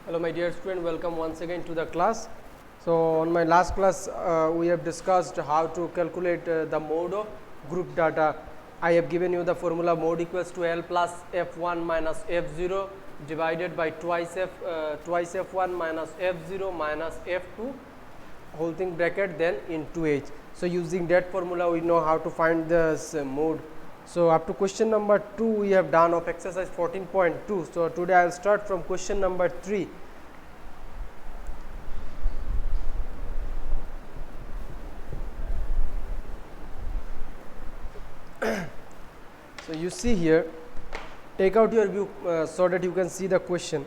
Hello my dear student, welcome once again to the class. So on my last class we have discussed how to calculate the mode of group data. I have given you the formula mode equals to L plus F1 minus F0 divided by twice F1 minus F0 minus F2 whole thing bracket then into H. So using that formula we know how to find this mode. So up to question number 2 we have done of exercise 14.2. So today I will start from question number 3. So you see here, take out your view so that you can see the question.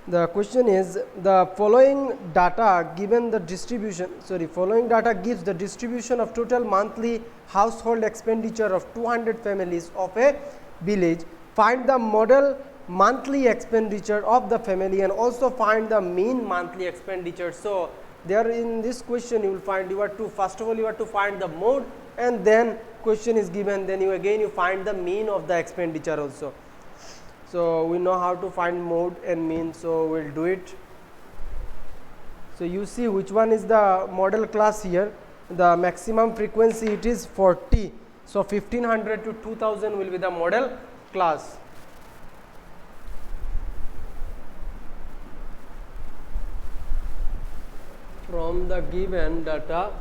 The question is the following data given the distribution, following data gives the distribution of total monthly household expenditure of 200 families of a village. Find the model monthly expenditure of the family and also find the mean monthly expenditure. So there in this question you will find first of all you have to find the mode, and then question is given, then you find the mean of the expenditure also. So we know how to find mode and mean, so we'll do it. So you see which one is the model class here. The maximum frequency it is 40. So 1500 to 2000 will be the model class. From the given data,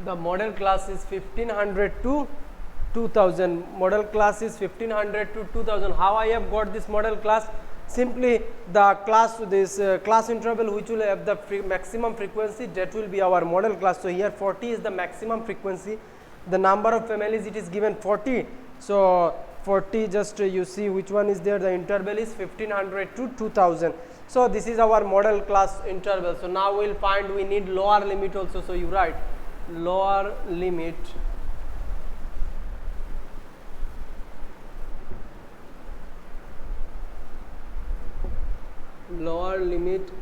the model class is 1500 to 2000. Model class is 1500 to 2000. How I have got this model class? Simply the class, class interval which will have the maximum frequency, that will be our model class. So here 40 is the maximum frequency. The number of families it is given 40. So 40, just you see which one is there. The interval is 1500 to 2000. So this is our model class interval. So now we will find we need lower limit also. So you write lower limit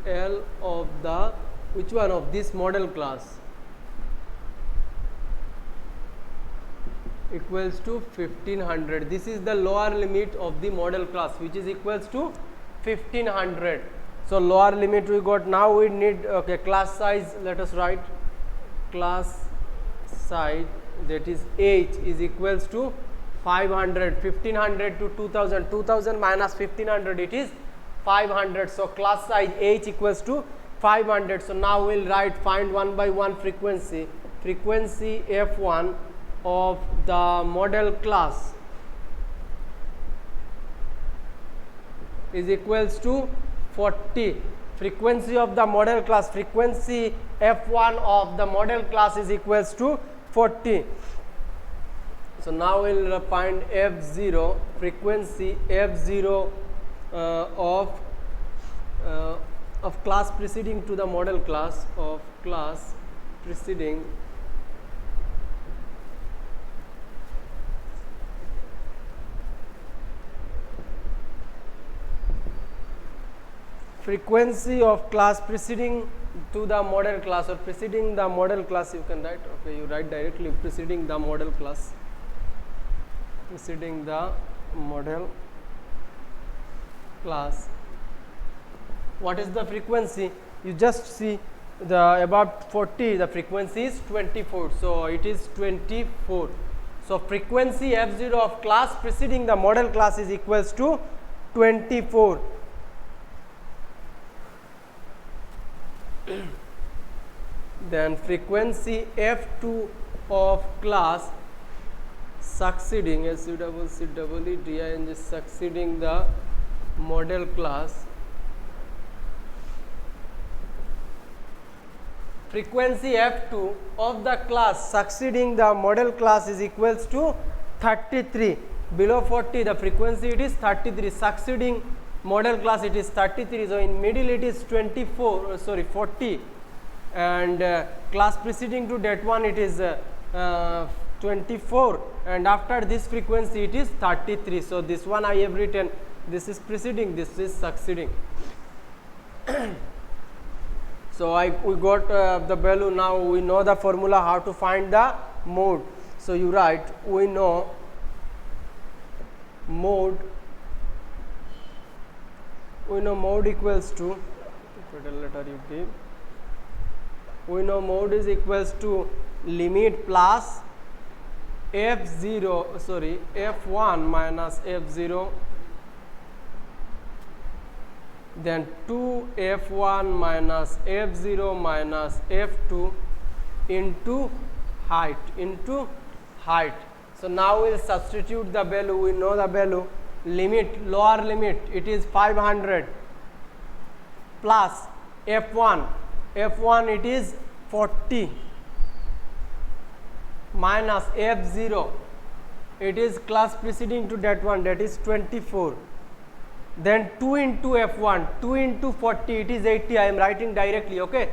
L of the which one of this model class equals to 1500. This is the lower limit of the model class which is equals to 1500. So lower limit we got. Now we need class size. Let us write class size, that is H is equals to 500. 1500 to 2000, 2000 minus 1500 it is 500. So class size H equals to 500. So now we will write find one by one frequency F1 of the model class is equals to 40. Frequency of the model class, frequency F1 of the model class is equals to 40. So now we will find F0, frequency F0 of class preceding to the model class, of class preceding frequency of class preceding to the model class, or preceding the model class you can write. Okay, you write directly preceding the model class, preceding the model class. What is the frequency? You just see the above 40, the frequency is 24. So it is 24. So frequency F0 of class preceding the model class is equals to 24. Then frequency F2 of class succeeding, SUCCEDING, succeeding the model class, frequency F2 of the class succeeding the model class is equals to 33. Below 40 the frequency it is 33, succeeding model class it is 33. So in middle it is 40, and class preceding to that one it is 24, and after this frequency it is 33. So this one I have written, this is preceding, this is succeeding. So we got the value. Now we know the formula how to find the mode. So you write, we know mode equals to, capital letter you give, we know mode is equals to limit plus f1 minus f0, then 2f1 minus f0 minus f2 into height. So now we will substitute the value. We know the value, limit, lower limit, it is 500 plus f1 it is 40 minus f0, it is class preceding to that one, that is 24. Then 2 into f1, 2 into 40, it is 80. I am writing directly, okay.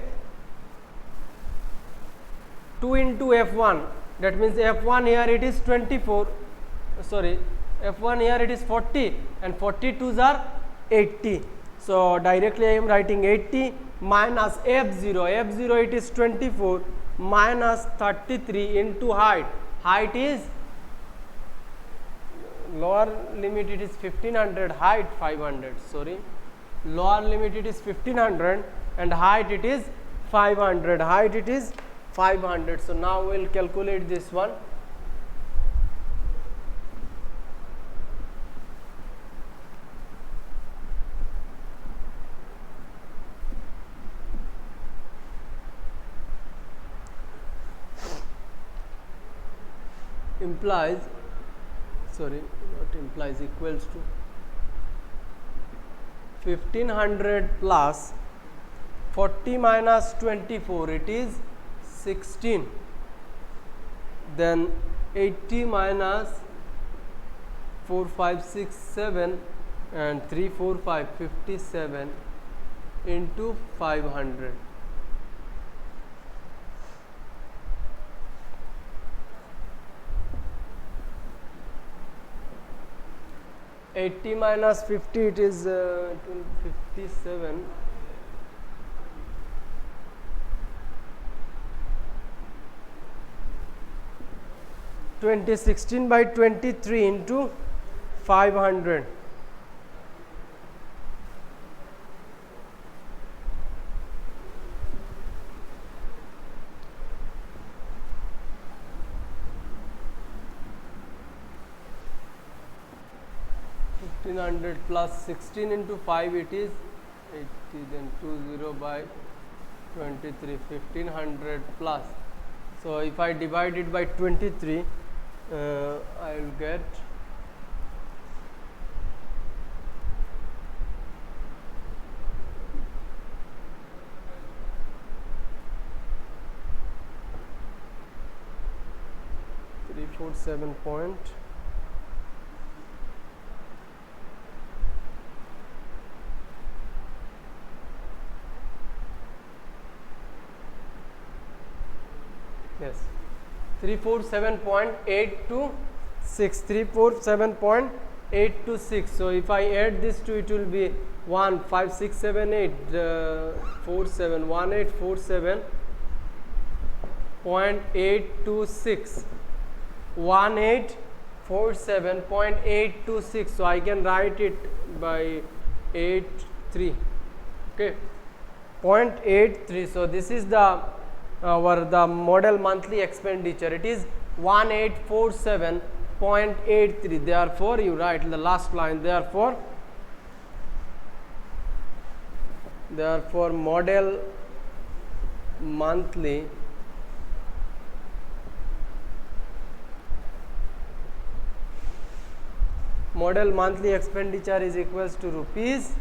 2 into f1, that means f1 here it is 24, sorry, f1 here it is 40 and 42s are 80. So directly I am writing 80 minus f0, it is 24 minus 33 into height. Height is, lower limit it is 1500, height 500, sorry, lower limit it is 1500 and height it is 500, So now we will calculate this one. Implies, sorry, not implies, equals to 1500 plus 40 minus 24, it is 16. Then 80 minus 4, 5, 6, 7 and 3, 4, 5, 57 into 500. 80 minus 50, it is 57. 16 by 23 into 500. Plus 16 into 5, it is 80, then 20 by 23, 1500 plus. So if I divide it by 23, I will get 347 point. Yes, 347.826, 347.826. So if I add this to it, will be 1847.826, 1847.826. So I can write it by 83, okay, 0.83. So this is the the model monthly expenditure, it is 1847.83. Therefore you write in the last line, therefore model monthly expenditure is equals to rupees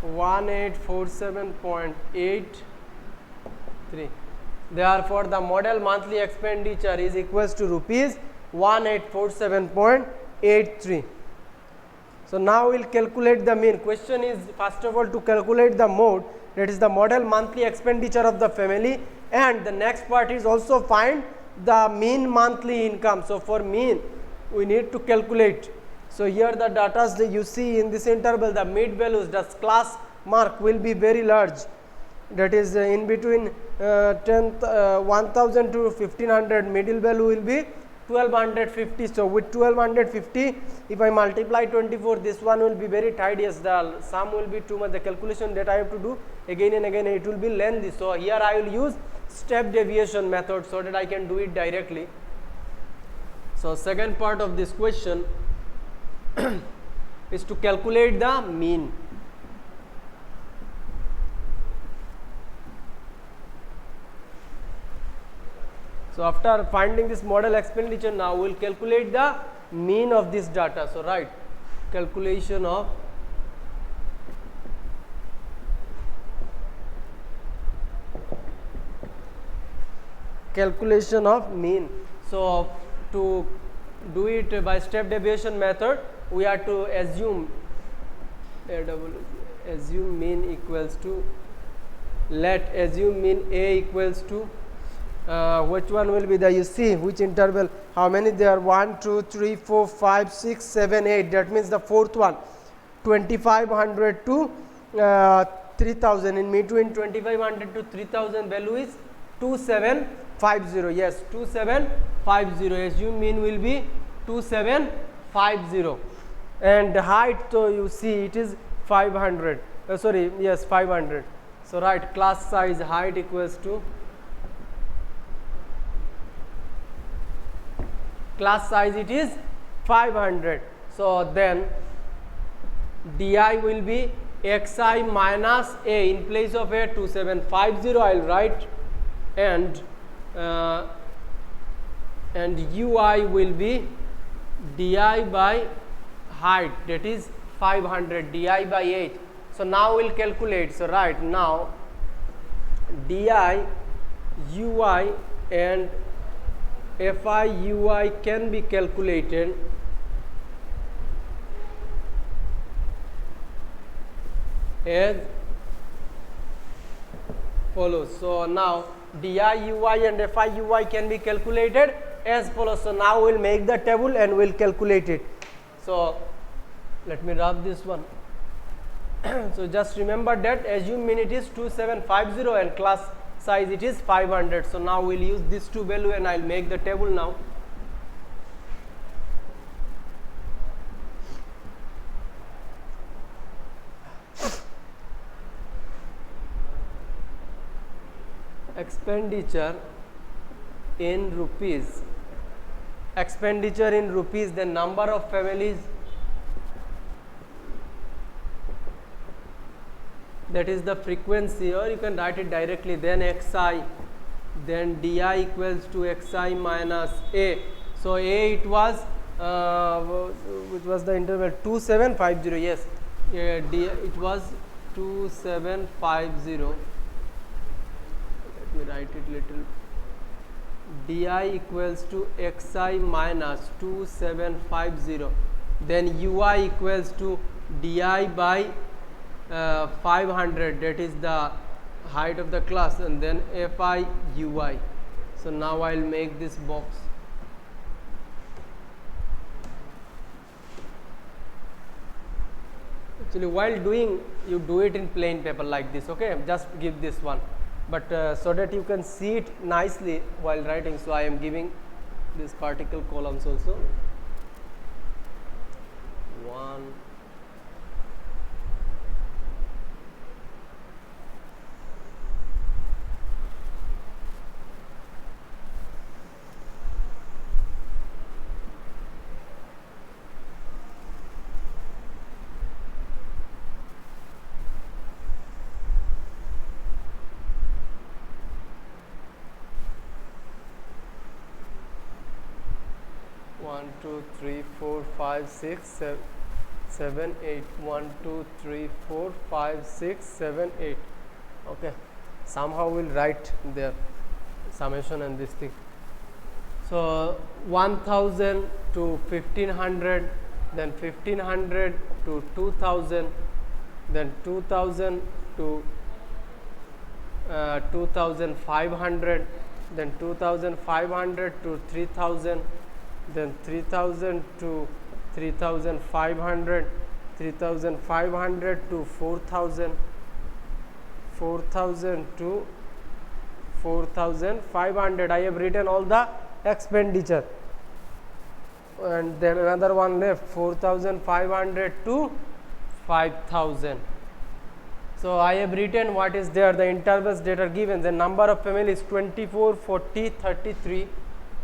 1847.83. Therefore, the model monthly expenditure is equals to rupees 1847.83. So now we will calculate the mean. Question is first of all to calculate the mode, that is the model monthly expenditure of the family, and the next part is also find the mean monthly income. So for mean we need to calculate. So here the data you see in this interval, the mid values, the class mark will be very large. that is in between 1000 to 1500, middle value will be 1250. So with 1250, if I multiply 24, this one will be very tight. Yes, the sum will be too much. The calculation that I have to do again and again, it will be lengthy. So here I will use step deviation method so that I can do it directly. So second part of this question is to calculate the mean. So after finding this model expenditure, now we will calculate the mean of this data. So right, calculation of mean. So to do it by step deviation method, we have to assume mean equals to, let assume mean A equals to which one will be the, you see which interval, how many there are, 1 2 3 4 5 6 7 8, that means the fourth one 2500 to 3000, in between 2500 to 3000 value is 2750. Yes, 2750, assume mean will be 2750, and height, so you see it is 500, 500. So right, class size height equals to, class size it is 500. So then di will be xi minus a, in place of a 2750 I will write, and ui will be di by height, that is 500, di by 8. So now we will calculate. So right now di ui and fi ui can be calculated as follows. So now di ui and fi ui can be calculated as follows. So now we will make the table and we will calculate it. So let me rub this one. So just remember that assume mean it is 2750 and class size it is 500. So now we will use this two value and I will make the table now. Expenditure in rupees, the number of families, that is the frequency, or you can write it directly, then xi, then di equals to xi minus a. So a it was which was the interval 2750, yes, it was 2750. Let me write it little, di equals to xi minus 2750, then ui equals to di by 500, that is the height of the class, and then fi ui. So now I will make this box. Actually while doing, you do it in plain paper like this, okay, just give this one, but so that you can see it nicely while writing. So I am giving this particle columns also, 1 1 2 3 4 5 6 7 8, 1 2 3 4 5 6 7 8. Okay, somehow we'll write there summation and this thing. So 1000 to 1500, then 1500 to 2000, then 2000 to 2500, then 2500 to 3000, then 3000 to 3500, 3500 to 4000, 4000 to 4500. I have written all the expenditure, and then another one left, 4500 to 5000. So I have written what is there, the intervals that are given. The number of families 24, 40, 33,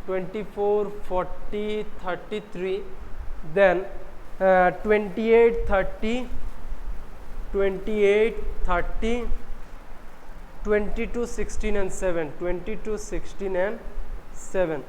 24, 40, 33, then 28, 30, 28, 30, 22, 16 and 7, 22, 16 and 7.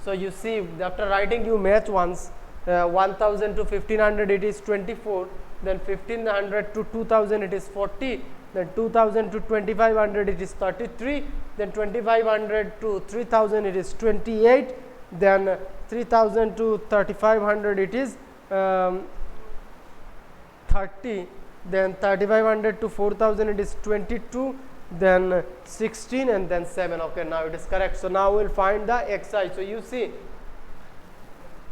So you see, after writing you match once, 1000 to 1500 it is 24, then 1500 to 2000 it is 40, then 2000 to 2500 it is 33, then 2500 to 3000 it is 28, then 3000 to 3500 it is 30, then 3500 to 4000 it is 22, then 16 and then 7. Okay, now it is correct. So now we will find the xi. So you see,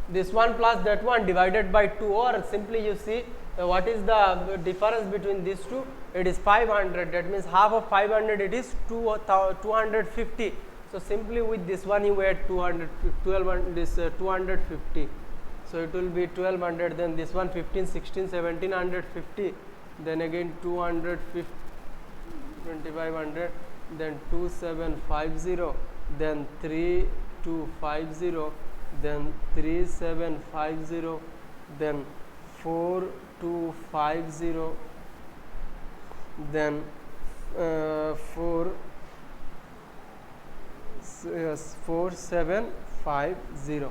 this one plus that one divided by 2, or simply you see what is the difference between these two? It is 500. That means half of 500 it is 250. So simply with this one you add 250. So it will be 1200. Then this one 15, 16, 1750. Then again 250, 2500. Then 2750. Then 3250. Then 3750. Then 4250, then 4750.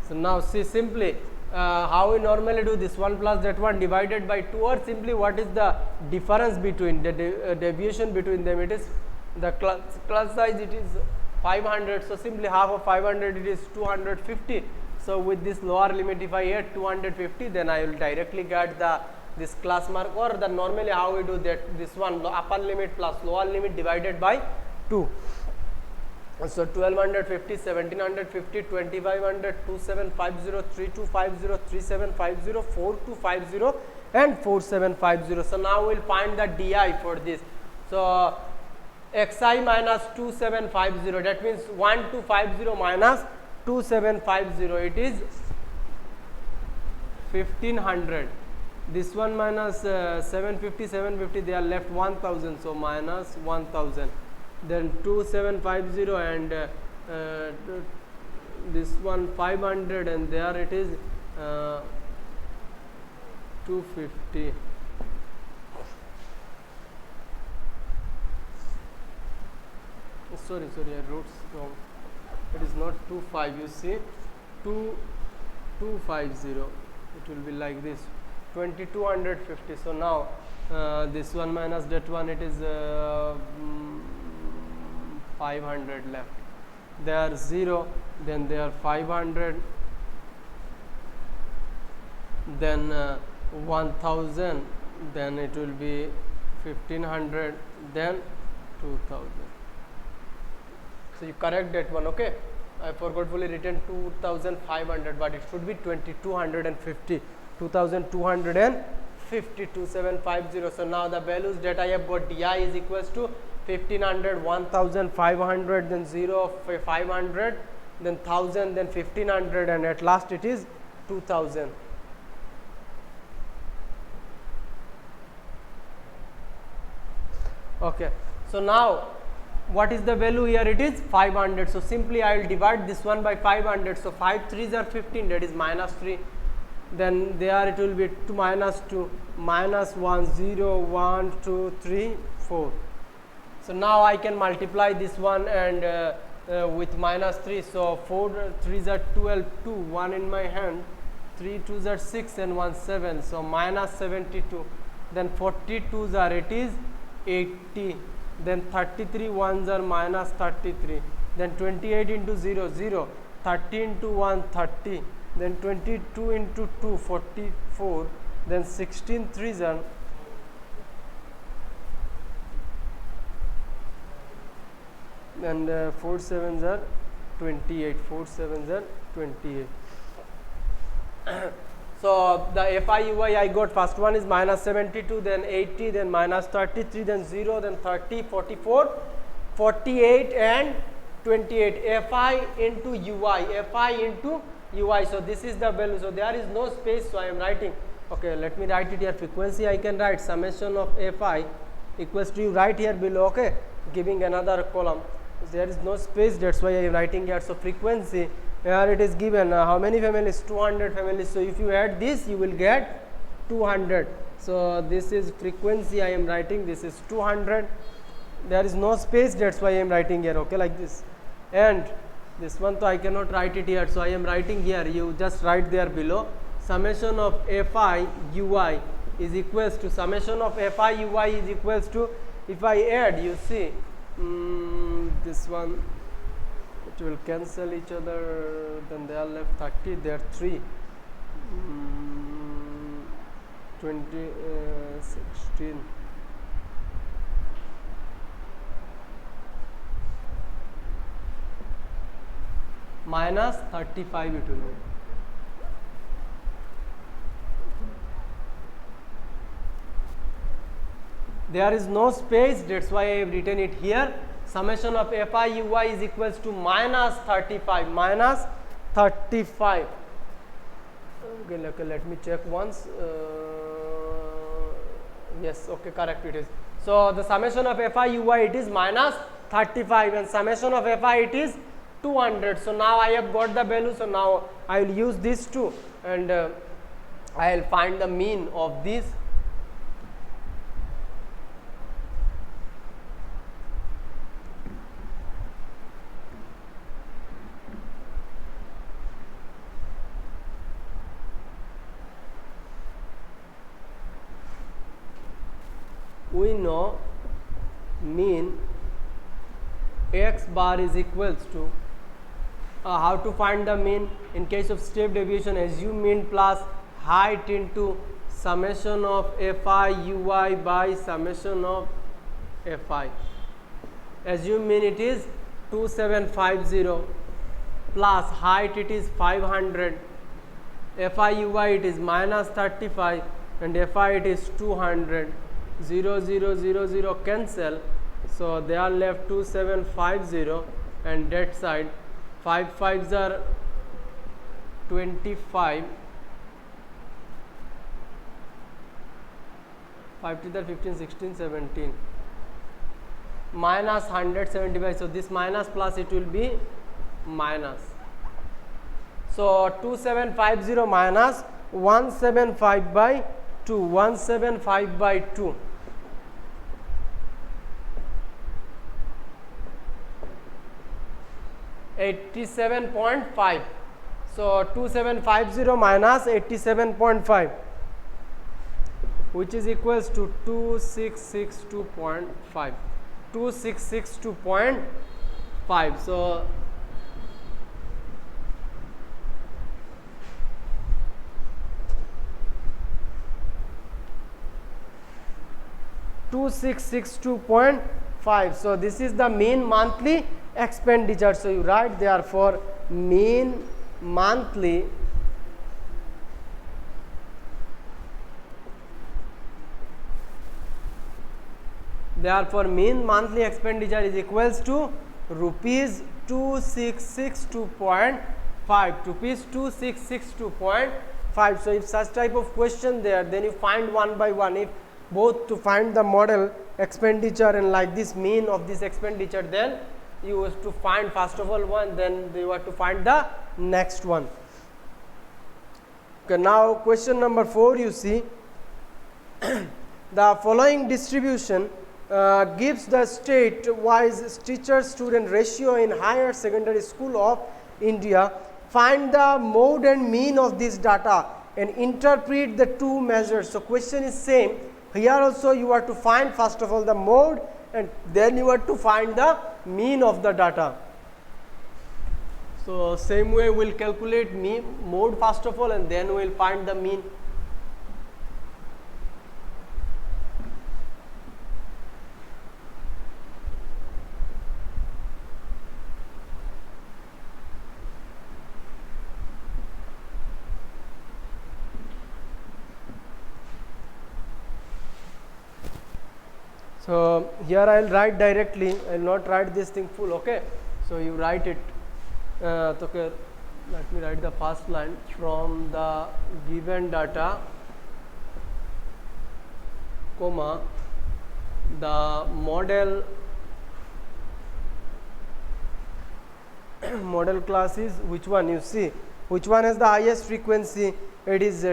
So now see simply how we normally do this, 1 plus that one divided by 2, or simply what is the difference between the deviation between them. It is the class size, it is 500. So simply half of 500 it is 250. So with this lower limit, if I add 250, then I will directly get this class mark, or the normally how we do that, this one upper limit plus lower limit divided by 2. So 1250, 1750, 2500, 2750, 3250, 3750, 4250 and 4750. So now we will find the DI for this. So xi minus 2750, that means 1250 minus 2750, it is 1500. This one minus 750, they are left 1000, so minus 1000. Then 2750 and this one 500, and there it is 250. Sorry, I wrote wrong. It is not 25, you see, 2250. It will be like this, 2250. So now this one minus that one, it is 500 left. They are 0, then they are 500, then 1000, then it will be 1500, then 2000. So you correct that one. Okay, I forgetfully written 2500, but it should be 2250, 2250, 2750. So now the values that I have got, DI is equals to 1500, 1500, then 0, 500, then 1000, then 1500, and at last it is 2000. Okay, so now what is the value here? It is 500. So simply I will divide this one by 500. So 5 3s are 15, that is minus 3. Then there it will be 2 minus 2, minus 1, 0, 1, 2, 3, 4. So now I can multiply this one and with minus 3. So 4 3s are 12, 2, 1 in my hand, 3 2s are 6 and 1 7. So minus 72. Then 42s are, it is 80. Then 33 ones are minus 33. Then 28 into 0, 0. 30 into 1, 30. Then 22 into 2, 44. Then 16 threes are, and 4 sevens are 28. 4 sevens are 28. So the FIUI I got, first one is minus 72, then 80, then minus 33, then 0, then 30, 44, 48 and 28. FI into UI, FI into UI. So this is the value. So there is no space. So I am writing. Okay, let me write it here. Frequency I can write summation of FI equals to, you write here below. Okay, giving another column. There is no space. That's why I am writing here. So frequency. Here it is given how many families? 200 families. So if you add this, you will get 200. So this is frequency I am writing. This is 200. There is no space. That's why I am writing here. Okay, like this. And this one, so I cannot write it here. So I am writing here. You just write there below. Summation of FI UI is equals to, summation of FI UI is equals to, if I add, you see, this one, it will cancel each other, then they are left 30, they are 3, 20, 16, minus 35 it will be. There is no space, that's why I have written it here. Summation of FI UI is equals to minus 35, minus 35. Okay, let me check once. Yes, okay, correct it is. So the summation of FI UI, it is minus 35, and summation of FI it is 200. So now I have got the value. So now I will use this too, and I will find the mean of this. We know mean x bar is equals to, how to find the mean in case of step deviation, assume mean plus height into summation of FI UI by summation of FI. Assume mean it is 2750 plus height it is 500, FI UI it is minus 35 and FI it is 200. 0 0 0 0 cancel, so they are left 2750, and that side 5 5s are 25, 5 3s are 15, 16, 17, minus 175. So this minus plus it will be minus. So 2750 minus 175 by 2, 175 by 2. 87.5. So 2750 minus 87.5, which is equals to 2662.5. 2662.5. So $2662.5. So this is the mean monthly expenditure. So you write therefore mean monthly expenditure is equals to rupees 2662.5, rupees 2662.5. So if such type of question there, then you find one by one. If both to find the model expenditure and like this mean of this expenditure, then you have to find first of all one, then you have to find the next one. Okay, now question number 4, you see the following distribution gives the state wise teacher student ratio in higher secondary school of India. Find the mode and mean of this data and interpret the two measures. So question is same. Here also you are to find first of all the mode, and then you are to find the mean of the data. So same way we will calculate mode first of all, and then we will find the mean. So here I will write directly, I will not write this thing full, okay. So you write it, okay, let me write the first line. From the given data, comma, the model model class is which one? You see which one has the highest frequency? It is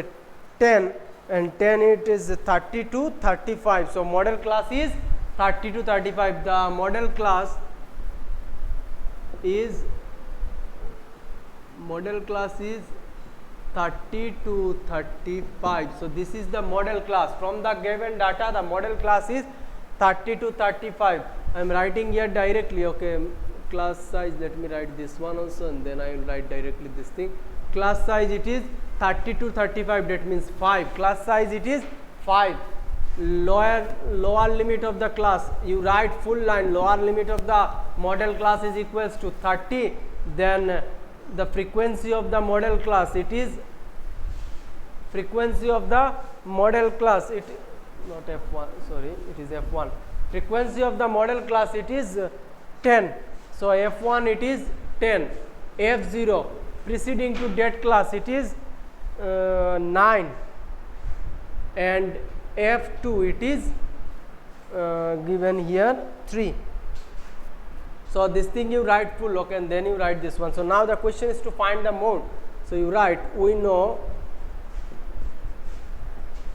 10, and 10 it is 30 to 35. So model class is 30 to 35. The model class is 30 to 35. So this is the model class. From the given data, the model class is 30 to 35. I am writing here directly, okay. Class size, let me write this one also, and then I will write directly this thing. Class size, it is 30 to 35, that means 5. Class size, it is 5. Lower limit of the class, you write full line. Lower limit of the model class is equals to 30. Then the frequency of the model class, it is frequency of the model class, it not F1, sorry, it is F1. Frequency of the model class, it is 10. So F1 it is 10, F0 preceding to that class, it is 9, and F2 it is given here 3. So this thing you write full, okay, and then you write this one. So now the question is to find the mode. So you write, we know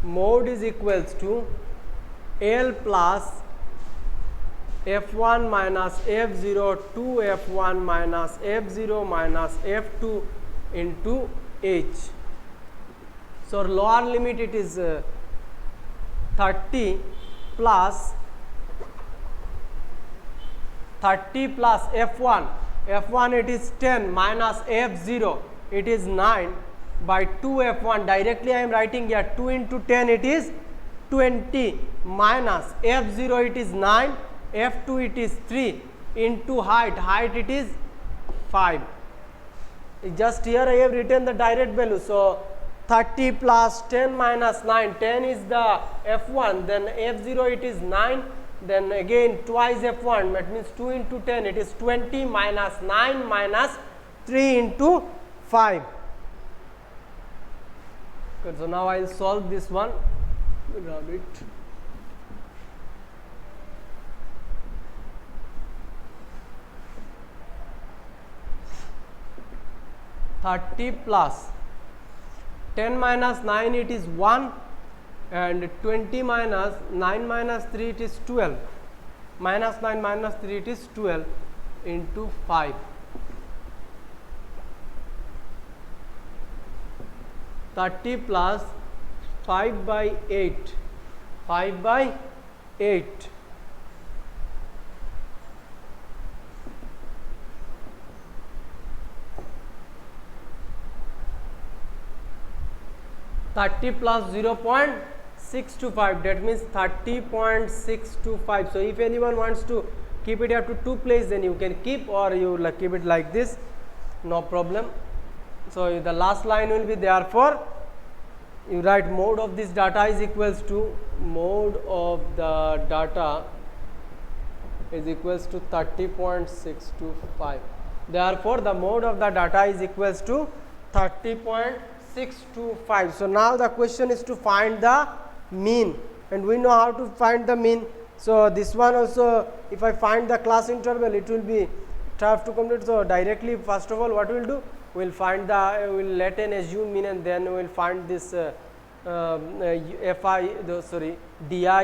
mode is equals to L plus F1 minus F0 to F1 minus F0 minus F2 into H. So lower limit it is 30 plus F1. F1 it is 10 minus F0 it is 9 by 2 F1. Directly I am writing here 2 into 10 it is 20 minus F0 it is 9. F2 it is 3 into height it is 5. Just here I have written the direct value. So 30 plus 10 minus 9, 10 is the F1, then F0 it is 9, then again twice F1, that means 2 into 10 it is 20 minus 9 minus 3 into 5. Okay, so now I will solve this one. Grab it. plus 10 minus 9 it is 1, and 20 minus 9 minus 3 it is 12, minus 9 minus 3 it is 12 into 5. 30 plus 5 by 8, 5 by 8. 30 plus 0.625, that means 30.625. So if anyone wants to keep it up to 2 places, then you can keep, or you keep it like this, no problem. So the last line will be, therefore you write mode of this data is equals to mode of the data is equals to 30.625. Therefore the mode of the data is equals to 30.625. So now the question is to find the mean, and we know how to find the mean. So this one also, if I find the class interval, it will be tough to complete. So directly, first of all, what we will do, we will find the, we will let an assume mean, and then we will find this di,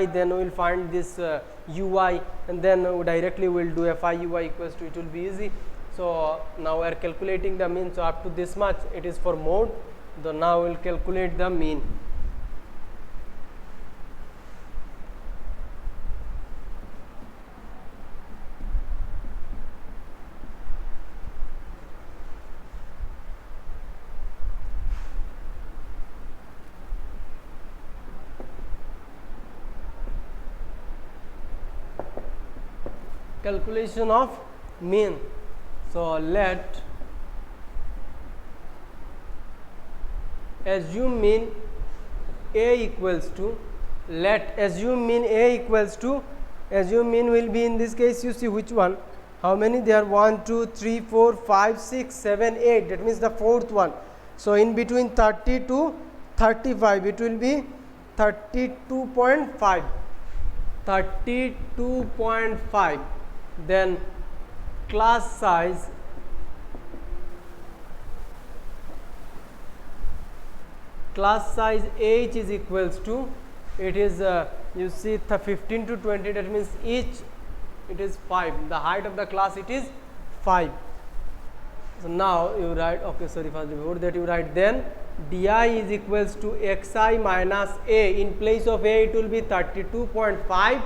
then we will find this ui, and then directly we will do fi ui equals to, it will be easy. So now we are calculating the mean. So up to this much it is for mode. So now we will calculate the mean. Calculation of mean. So let assume mean a equals to, let assume mean a equals to assume mean will be in this case, you see which one, how many there, 1 2 3 4 5 6 7 8, that means the fourth one. So in between 30 to 35 it will be 32.5, 32.5. Then class size, H is equals to, it is you see the 15 to 20, that means each it is 5, the height of the class it is 5. So now you write, okay, sorry, first before that you write, then di is equals to xi minus a, in place of a it will be 32.5,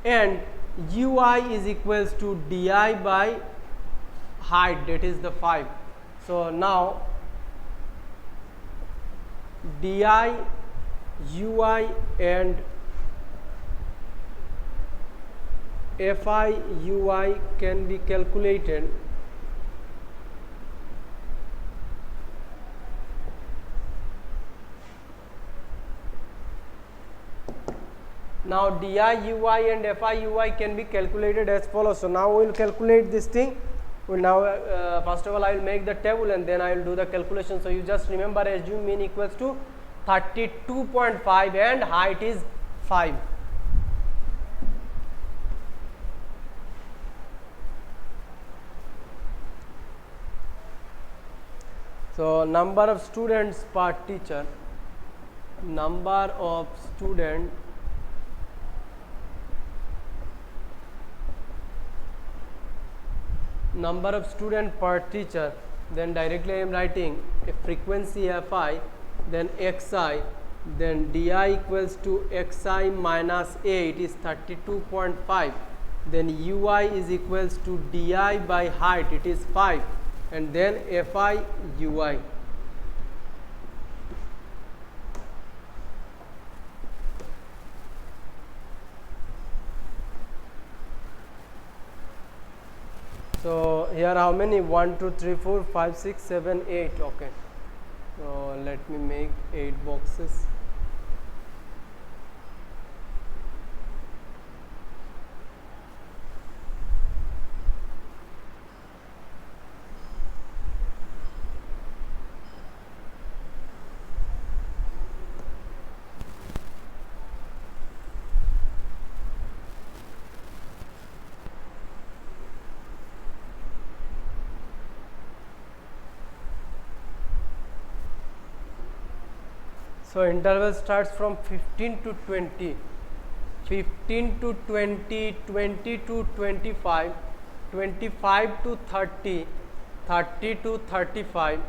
and ui is equals to di by height, that is the 5. So now di, ui and fi ui can be calculated. Now di, ui and fi ui can be calculated as follows. So now we will calculate this thing. Well, now first of all I will make the table and then I will do the calculation. So you just remember, assume mean equals to 32.5 and height is 5. So number of students per teacher, number of student per teacher, then directly I am writing a frequency fi, then xi, then di equals to xi minus a, it is 32.5, then ui is equals to di by height, it is 5, and then fi ui. So here how many, 1 2 3 4 5 6 7 8, okay. So let me make 8 boxes. So interval starts from 15 to 20, 15 to 20, 20 to 25, 25 to 30, 30 to 35,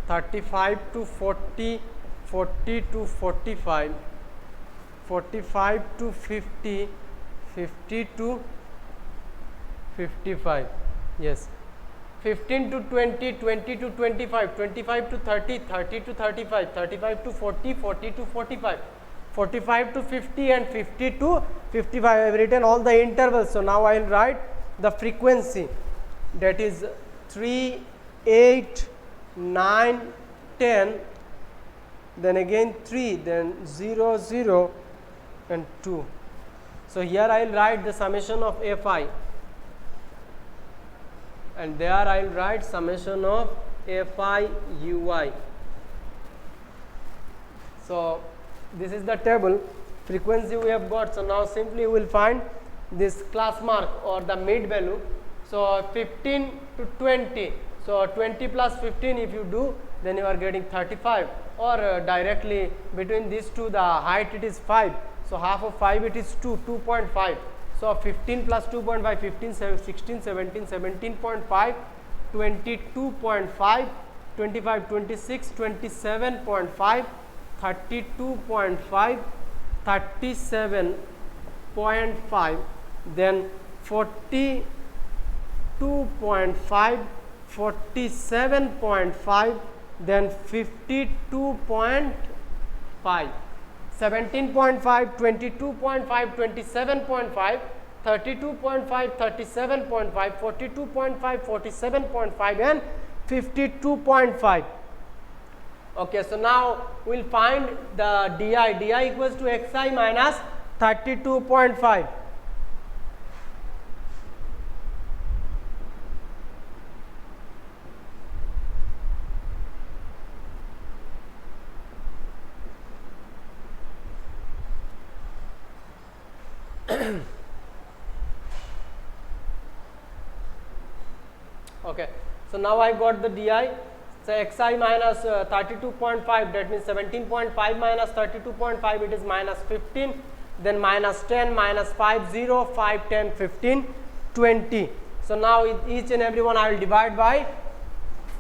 35 to 40, 40 to 45, 45 to 50, 50 to 55. Yes. 15 to 20, 20 to 25, 25 to 30, 30 to 35, 35 to 40, 40 to 45, 45 to 50 and 50 to 55. I have written all the intervals. So now I will write the frequency, that is 3, 8, 9, 10, then again 3, then 0, 0 and 2. So here I will write the summation of fi, and there I will write summation of fi ui. So this is the table, frequency we have got. So now simply we will find this class mark or the mid value. So 15 to 20, so 20 plus 15 if you do, then you are getting 35, or directly between these two the height it is 5, so half of 5 it is 2, 2.5. So 15 plus 2.5, 15, 16, 17, 17.5, 22.5, 25, 26, 27.5, 32.5, 37.5, then 42.5, 47.5, then 52.5. 17.5, 22.5, 27.5, 32.5, 37.5, 42.5, 47.5 and 52.5. Okay, so now we will find the di. Di equals to xi minus 32.5. Okay, so now I got the DI. So xi minus 32.5, that means 17.5 minus 32.5, it is minus 15, then minus 10, minus 5, 0, 5, 10, 15, 20. So now each and every one I will divide by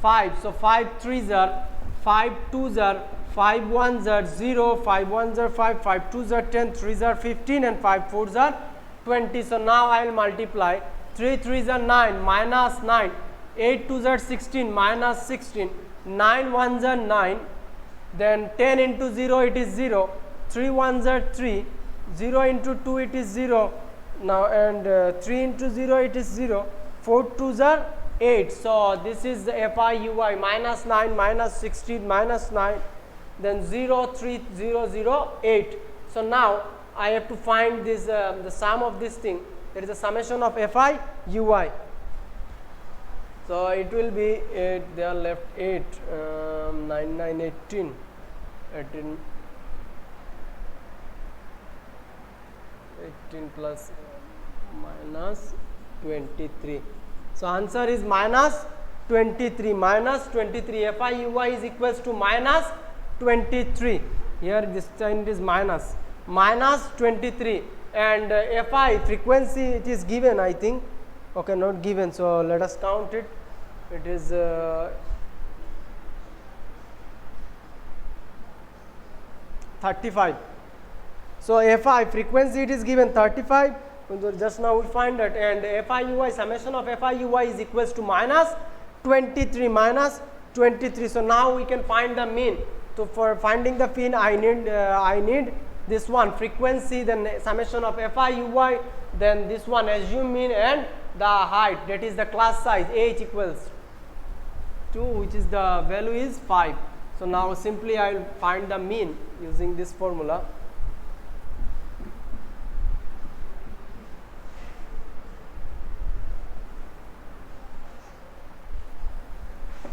5. So 5 3s are 5 2s are 5 1s are 0, 5 1s are 5, 5 2s are 10, 3s are 15 and 5 4s are 20. So now I will multiply 3 3s are 9 minus 9, 8 2s are 16 minus 16, 9 1s are 9, then 10 into 0 it is 0, 3 1s are 3, 0 into 2 it is 0 now, and 3 into 0 it is 0, 4 2s are 8. So this is the FIUI minus 9 minus 16 minus 9, then 0 3 0 0 8. So now I have to find this the sum of this thing, there is a summation of FIUI. So it will be 8, they are left 8, 9 9 18, 18 plus minus 23. So answer is minus 23, minus 23. FIUI is equals to minus 23. Here this time it is minus 23, and FI frequency it is given, I think. Okay, not given. So let us count it. It is 35. So FI frequency it is given 35. Just now we find that, and FIUI summation of FIUI is equals to minus 23, minus 23. So now we can find the mean. So for finding the mean, I need this one frequency, then summation of FIUI, then this one assume mean, and the height, that is the class size h equals 2, which is the value is 5. So now simply I will find the mean using this formula.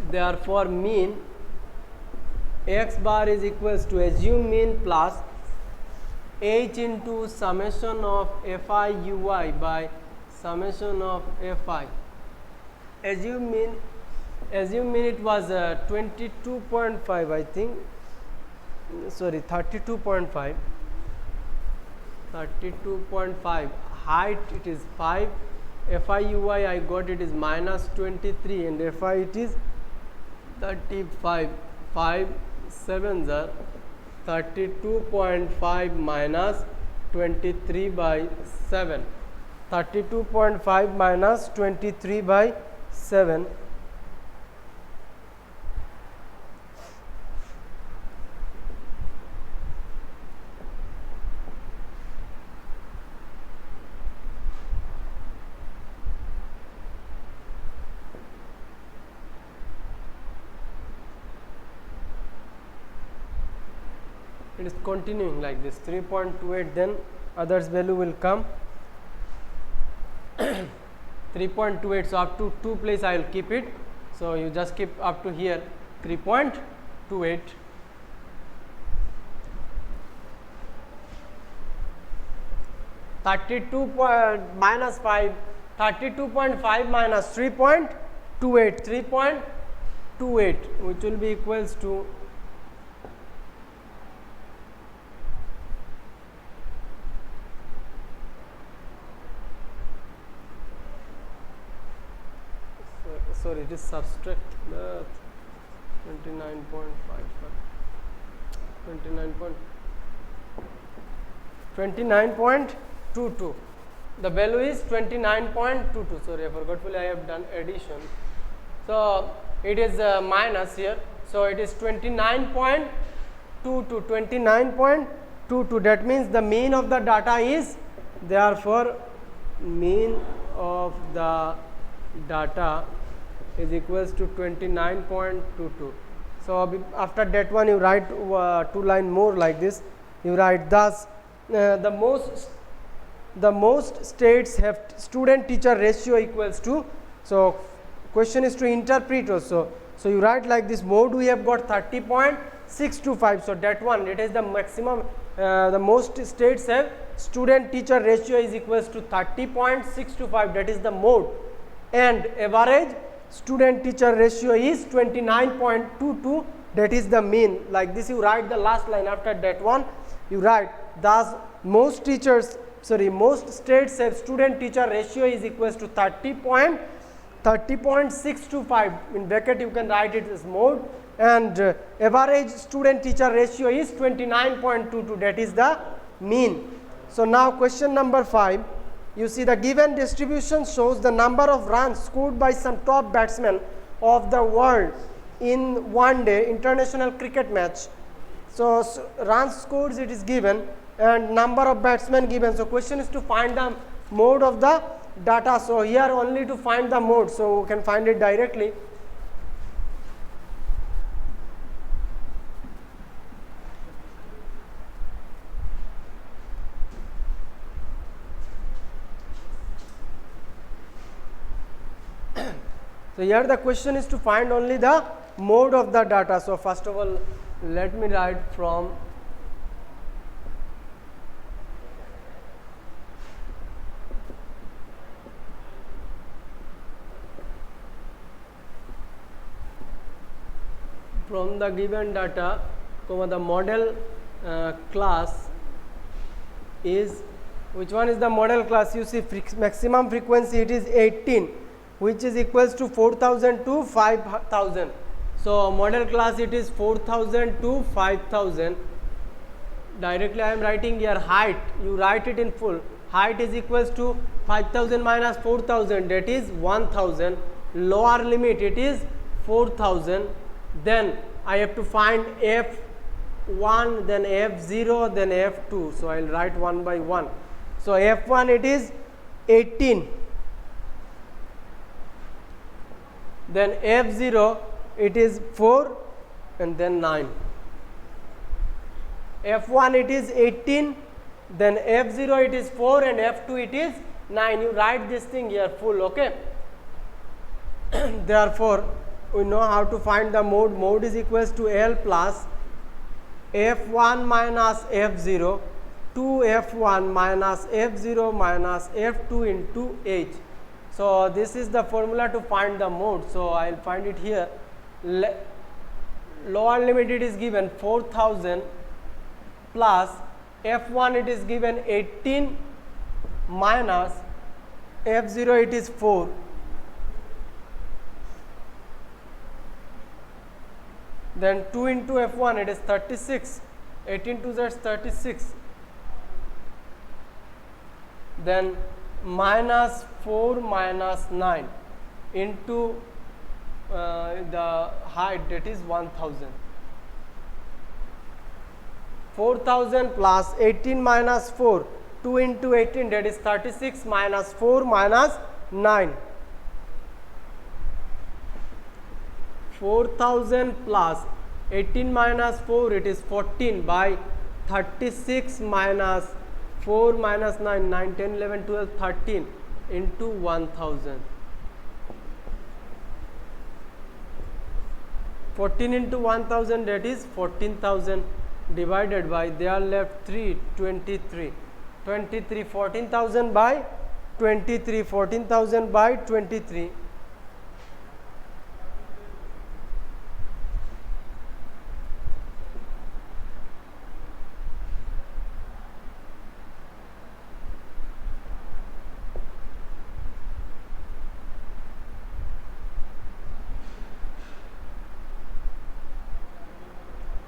Therefore mean x bar is equals to assume mean plus h into summation of FIUI by summation of FI. Assume mean it was 22.5, I think, sorry, 32.5, 32.5, height it is 5, FIUI I got it is minus 23, and FI it is 35, 5 7s are 32.5 minus 23 by 7, 32.5 minus 23 by 7. It is continuing like this, 3.28, then others value will come 3.28. So up to 2 place I will keep it. So you just keep up to here 3.28. Minus 5, 32.5 minus 3.28, 3.28, which will be equals to sorry, it is subtract the 29.22. The value is 29.22. Sorry, forgetfully I have done addition. So it is minus here. So it is 29.22. 29.22. That means the mean of the data is, therefore mean of the data is equals to 29.22. So after that one you write 2 line more like this. You write thus the most states have student teacher ratio equals to. So question is to interpret also. So you write like this, mode we have got 30.625. So that one, it is the maximum, the most states have student teacher ratio is equals to 30.625, that is the mode, and average student teacher ratio is 29.22, that is the mean. Like this you write the last line after that one, you write thus most states have student teacher ratio is equals to 30.625, in bracket you can write it as mode, and average student teacher ratio is 29.22, that is the mean. So now question number 5, you see the given distribution shows the number of runs scored by some top batsmen of the world in one day international cricket match. So runs scored it is given and number of batsmen given. So question is to find the mode of the data. So here only to find the mode, so we can find it directly. So here the question is to find only the mode of the data. So first of all, let me write from the given data, the model class is, which one is the model class? You see maximum frequency it is 18, which is equals to 4000 to 5000. So model class it is 4000 to 5000. Directly I am writing here height, you write it in full. Height is equals to 5000 minus 4000, that is 1000. Lower limit it is 4000. Then I have to find F1, then F0, then F2. So I will write one by one. So F1 it is 18. Then F0 it is 4 and then 9. F1 it is 18, then F0 it is 4 and F2 it is 9. You write this thing here full, okay. Therefore, we know how to find the mode. Mode is equals to L plus F1 minus F0 to F1 minus F0 minus F2 into H. So this is the formula to find the mode. So I will find it here. Lower limit it is given 4000 plus F1 it is given 18 minus F0 it is 4. Then 2 into F1 it is 36, 18 to that is 36. Then minus 4 minus 9 into the height, that is 1000. 4000 plus 18 minus 4, 2 into 18, that is 36 minus 4 minus 9. 4000 plus 18 minus 4, it is 14 by 36 minus 4 minus 9, 9, 10, 11, 12, 13 into 1000. 14 into 1000, that is 14,000 divided by, they are left 3, 23. 23, 14,000 by 23, 14,000 by 23.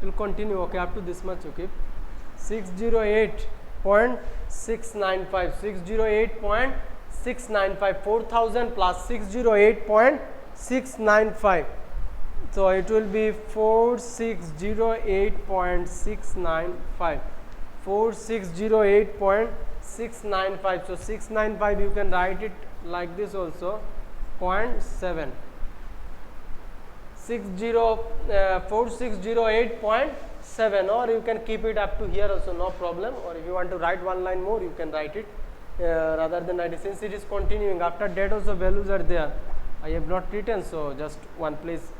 Will continue, okay, up to this much, okay. 608.695, 608.695, 4000 plus 608.695. So it will be 4608.695, 4608.695. So 695 you can write it like this also, 0.7. 4608.7, or you can keep it up to here also, no problem. Or if you want to write one line more, you can write it rather than write it. Since it is continuing, after that also values are there. I have not written, so just one place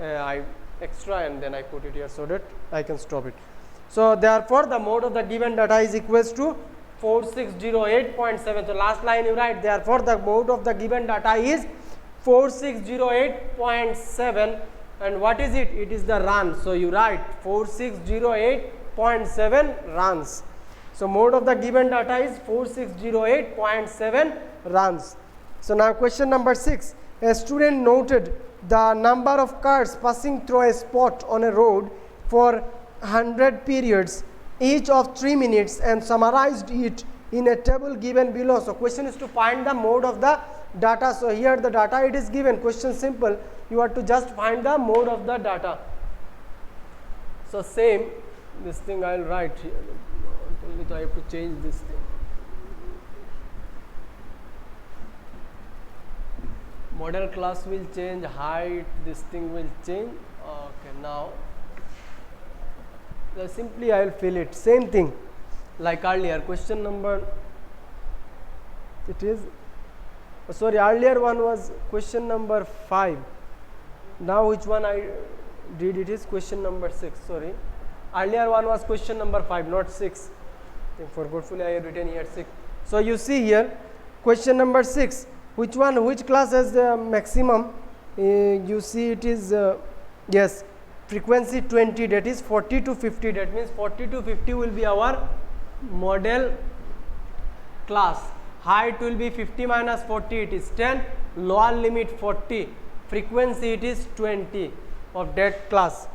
I extra and then I put it here so that I can stop it. So therefore, the mode of the given data is equals to 4608.7. So last line you write, therefore the mode of the given data is 4608.7, and what is it? It is the run. So you write 4608.7 runs. So mode of the given data is 4608.7 runs. So now question number 6. A student noted the number of cars passing through a spot on a road for 100 periods, each of 3 minutes, and summarized it in a table given below. So question is to find the mode of the data. So here the data it is given. Question simple. You have to just find the mode of the data. So same this thing I will write here. Only I have to change this thing. Model class will change, height, this thing will change. Okay, now simply I will fill it. Same thing like earlier. Question number, it is, sorry, earlier one was question number 5. Now which one I did? It is question number 6. Sorry, earlier one was question number 5, not 6. Forgetfully I have written here 6. So you see here question number 6. Which one? Which class has the maximum? You see it is yes, frequency 20, that is 40 to 50. That means 40 to 50 will be our model class. Height will be 50 minus 40, it is 10. Lower limit 40. Frequency it is 20 of that class.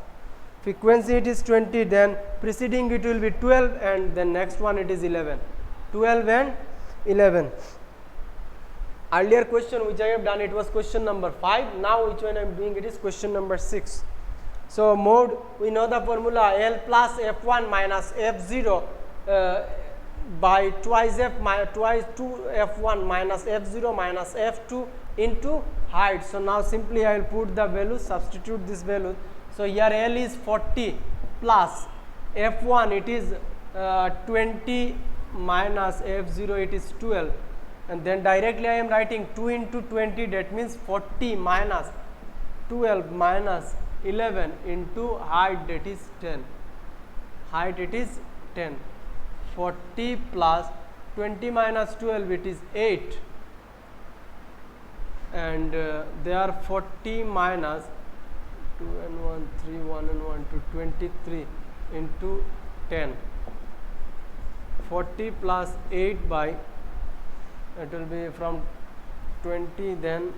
Frequency it is 20, then preceding it will be 12, and then next one it is 11. 12 and 11. Earlier question which I have done, it was question number 5. Now which one I am doing, it is question number 6. So mode, we know the formula L plus F1 minus F0 by twice 2 F1 minus F0 minus F2 into height. So now simply I will put the value, substitute this value. So here L is 40 plus F1 it is 20 minus F0 it is 12, and then directly I am writing 2 into 20, that means 40 minus 12 minus 11 into height, that is 10. Height it is 10. 40 plus 20 minus 12 it is 8, and there 40 minus 2 and 1 3 1 and 1 2 23 into 10. 40 plus 8 by, it will be from 20, then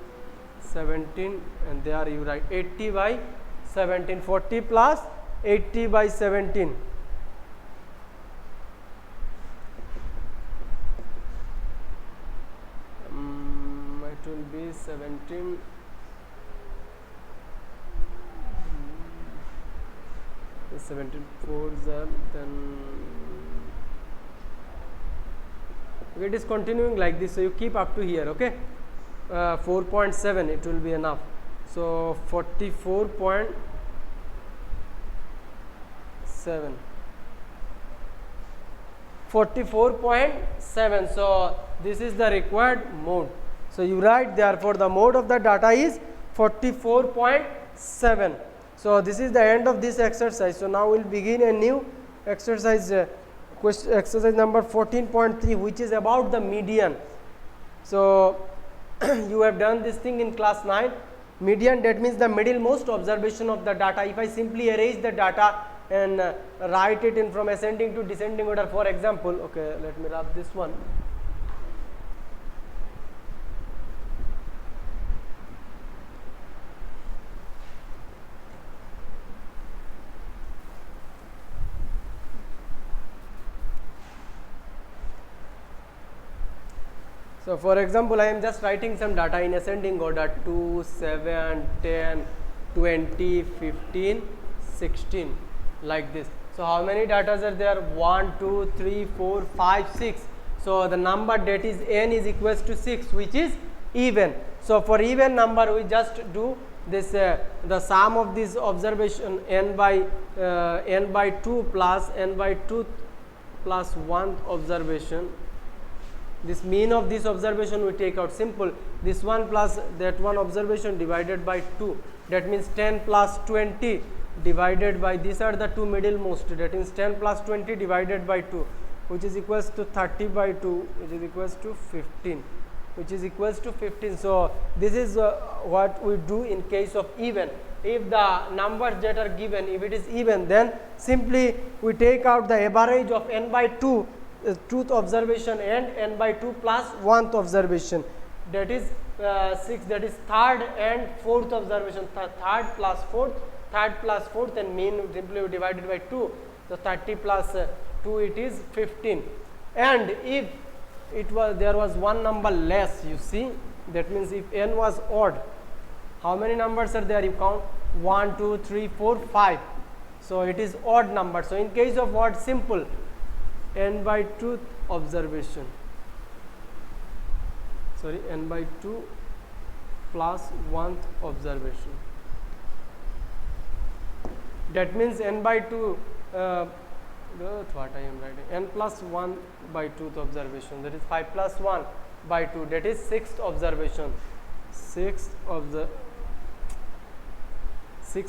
17, and there you write 80 by 17. 40 plus 80 by 17. It will be 17. 17 4s are, then it is continuing like this. So you keep up to here, okay. 4.7 it will be enough. So 44.7. 44.7. So this is the required mode. So you write, therefore the mode of the data is 44.7. So this is the end of this exercise. So now we will begin a new exercise, exercise number 14.3, which is about the median. So you have done this thing in class 9. Median, that means the middlemost observation of the data. If I simply erase the data and write it in from ascending to descending order, for example, okay, let me rub this one. So for example, I am just writing some data in ascending order: 2, 7, 10, 20, 15, 16, like this. So how many data are there? 1, 2, 3, 4, 5, 6. So the number that is n is equals to 6, which is even. So for even number, we just do this the sum of this observation n by 2 plus n by 2 plus 1 observation. This mean of this observation we take out. Simple, this one plus that one observation divided by 2, that means 10 plus 20 divided by, these are the two middlemost, that means 10 plus 20 divided by 2, which is equals to 30 by 2, which is equals to 15. which is equals to 15. So this is what we do in case of even. If the numbers that are given, if it is even, then simply we take out the average of n by 2 truth observation and n by 2 plus 1th observation, that is 6, that is third and fourth observation, third plus fourth, and mean simply we divided by 2. So 30 plus 2, it is 15. And if there was one number less, you see, that means if n was odd, how many numbers are there? You count 1, 2, 3, 4, 5. So it is odd number. So in case of odd, simple n by 2 observation, sorry, n by 2 plus 1th observation. That means n by 2 what I am writing, n plus 1 by 2th observation, that is 5 plus 1 by 2, that is 6th observation. 6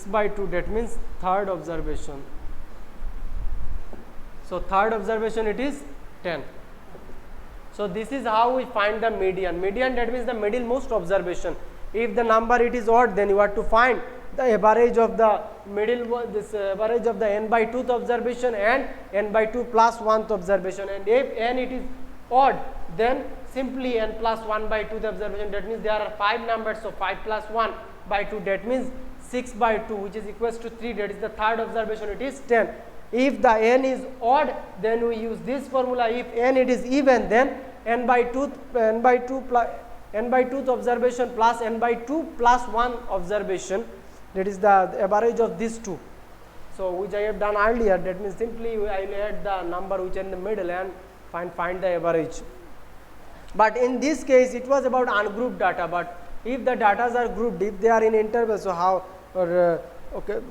by 2, that means third observation. So third observation, it is 10. So this is how we find the median. Median, that means the middle most observation. If the number it is odd, then you have to find the average of the middle one, this average of the n by 2th observation and n by 2 plus 1th observation. And if n it is odd, then simply n plus 1 by 2th observation, that means there are 5 numbers, so 5 plus 1 by 2, that means 6 by 2, which is equals to 3, that is the third observation, it is 10. If the n is odd, then we use this formula. If n it is even, then n by 2th observation plus n by 2 plus 1 observation, that is the average of these two. So which I have done earlier, that means simply I will add the number which are in the middle and find the average. But in this case it was about ungrouped data, but if the data are grouped, if they are in interval, so how so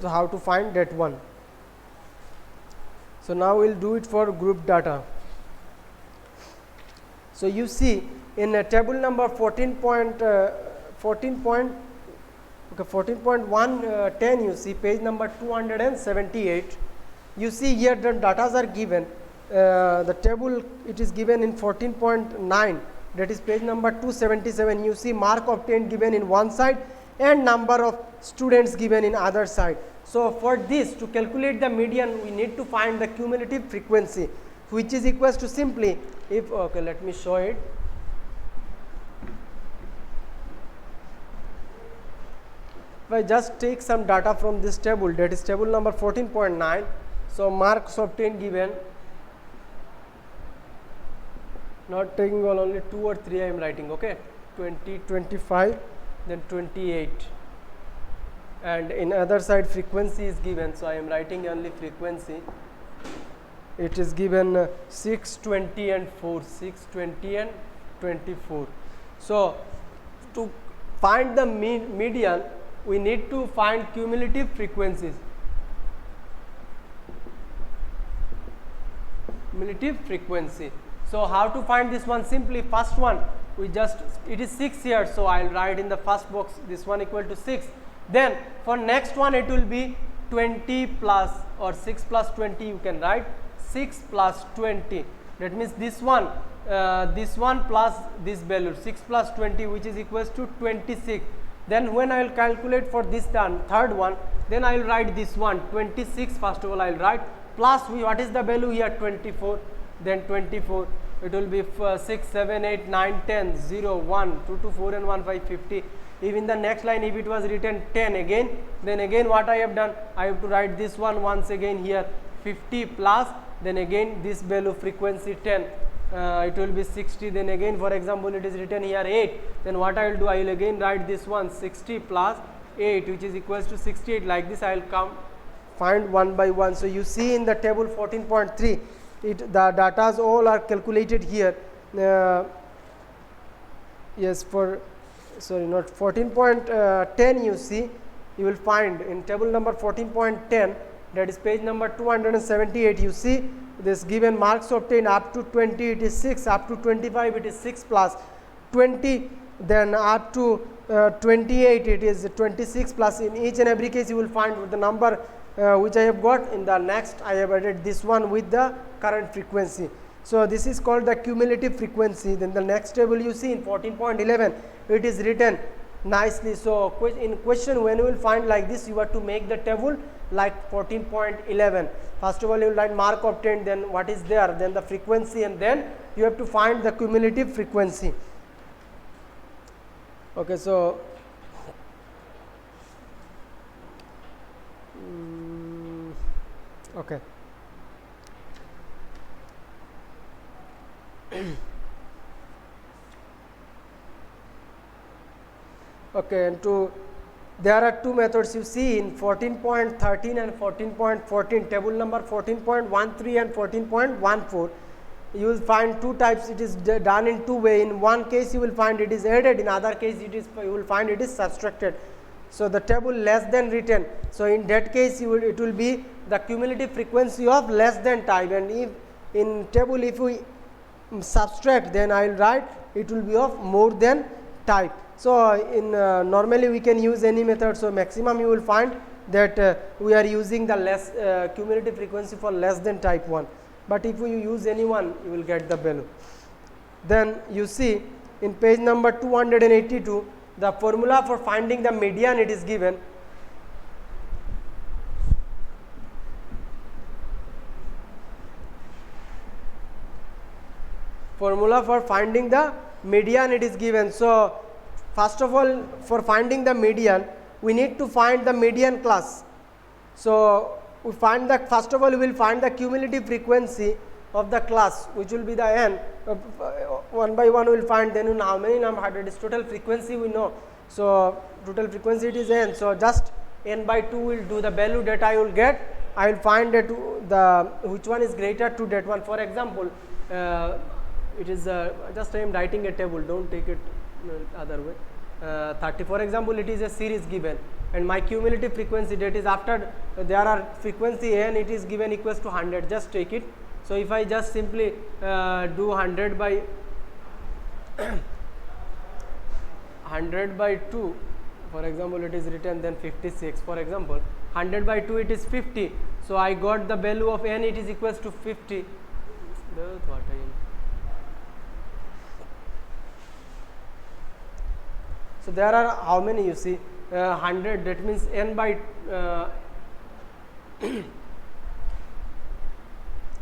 how to find that one? So now we will do it for group data. So you see in table number 14.110, you see page number 278, you see here the data are given, the table it is given in 14.9, that is page number 277. You see mark obtained given in one side and number of students given in other side. So for this, to calculate the median, we need to find the cumulative frequency, which is equals to simply, if okay, let me show it. If I just take some data from this table, that is table number 14.9, so marks obtained given, not taking all, only 2 or 3 I am writing, okay, 20, 25, then 28, and in other side frequency is given, so I am writing only frequency. It is given 6, 20 and 4, 6, 20 and 24. So to find the median, we need to find cumulative frequencies. Cumulative frequency. So how to find this one? Simply first one, we just, it is 6 here, so I will write in the first box this one equal to 6. Then for next one it will be 20 plus, or 6 plus 20 you can write 6 plus 20, that means this one plus this value 6 plus 20, which is equals to 26. Then when I will calculate for this third one, then I will write this one 26. First of all I will write plus what is the value here, 24, then 24, it will be 6, 7, 8, 9, 10, 0, 1, 2, 2, 4 and 1, 5, 50. If in the next line if it was written 10 again, then again what I have done, I have to write this one once again here 50 plus, then again this value frequency 10, it will be 60. Then again for example it is written here 8, then what I will do, I will again write this one 60 plus 8, which is equals to 68. Like this I will come find one by one. So you see in the table 14.3, the data all are calculated here. Yes, for sorry, not 14.10, you see, you will find in table number 14.10, that is page number 278, you see this given marks obtained up to 20 it is 6, up to 25 it is 6 plus 20, then up to 28 it is 26 plus. In each and every case you will find the number which I have got. In the next I have added this one with the current frequency. So this is called the cumulative frequency. Then the next table you see in 14.11, it is written nicely. So in question, when you will find like this, you have to make the table like 14.11. First of all, you will write mark obtained, then what is there, then the frequency, and then you have to find the cumulative frequency. Okay, so okay. Okay, and there are two methods you see in 14.13 and 14.14, table number 14.13 and 14.14. You will find two types. It is done in two ways. In one case you will find it is added, in other case you will find it is subtracted. So the table less than written, so in that case it will be the cumulative frequency of less than type, and if in table if we subtract, then I will write it will be of more than type. So in normally we can use any method. So maximum you will find that we are using the less cumulative frequency for less than type 1, but if you use any one, you will get the value. Then you see in page number 282, the formula for finding the median, it is given. Formula for finding the median, it is given. So first of all, for finding the median, we need to find the median class. So we find that first of all we will find the cumulative frequency of the class, which will be the n. One by one we will find, then how many number, it is total frequency we know. So total frequency it is n. So just n by 2 will do the value that I will get. I will find that which one is greater to that one. For example, it is just I am writing a table, don't take it other way. 30, for example, it is a series given, and my cumulative frequency, that is after there are frequency n, it is given equals to 100, just take it. So if I just simply do 100 by 100 by 2, for example, it is written then 56, for example 100 by 2 it is 50. So I got the value of n, it is equals to 50. That's what I am. So there are how many you see, 100, that means n by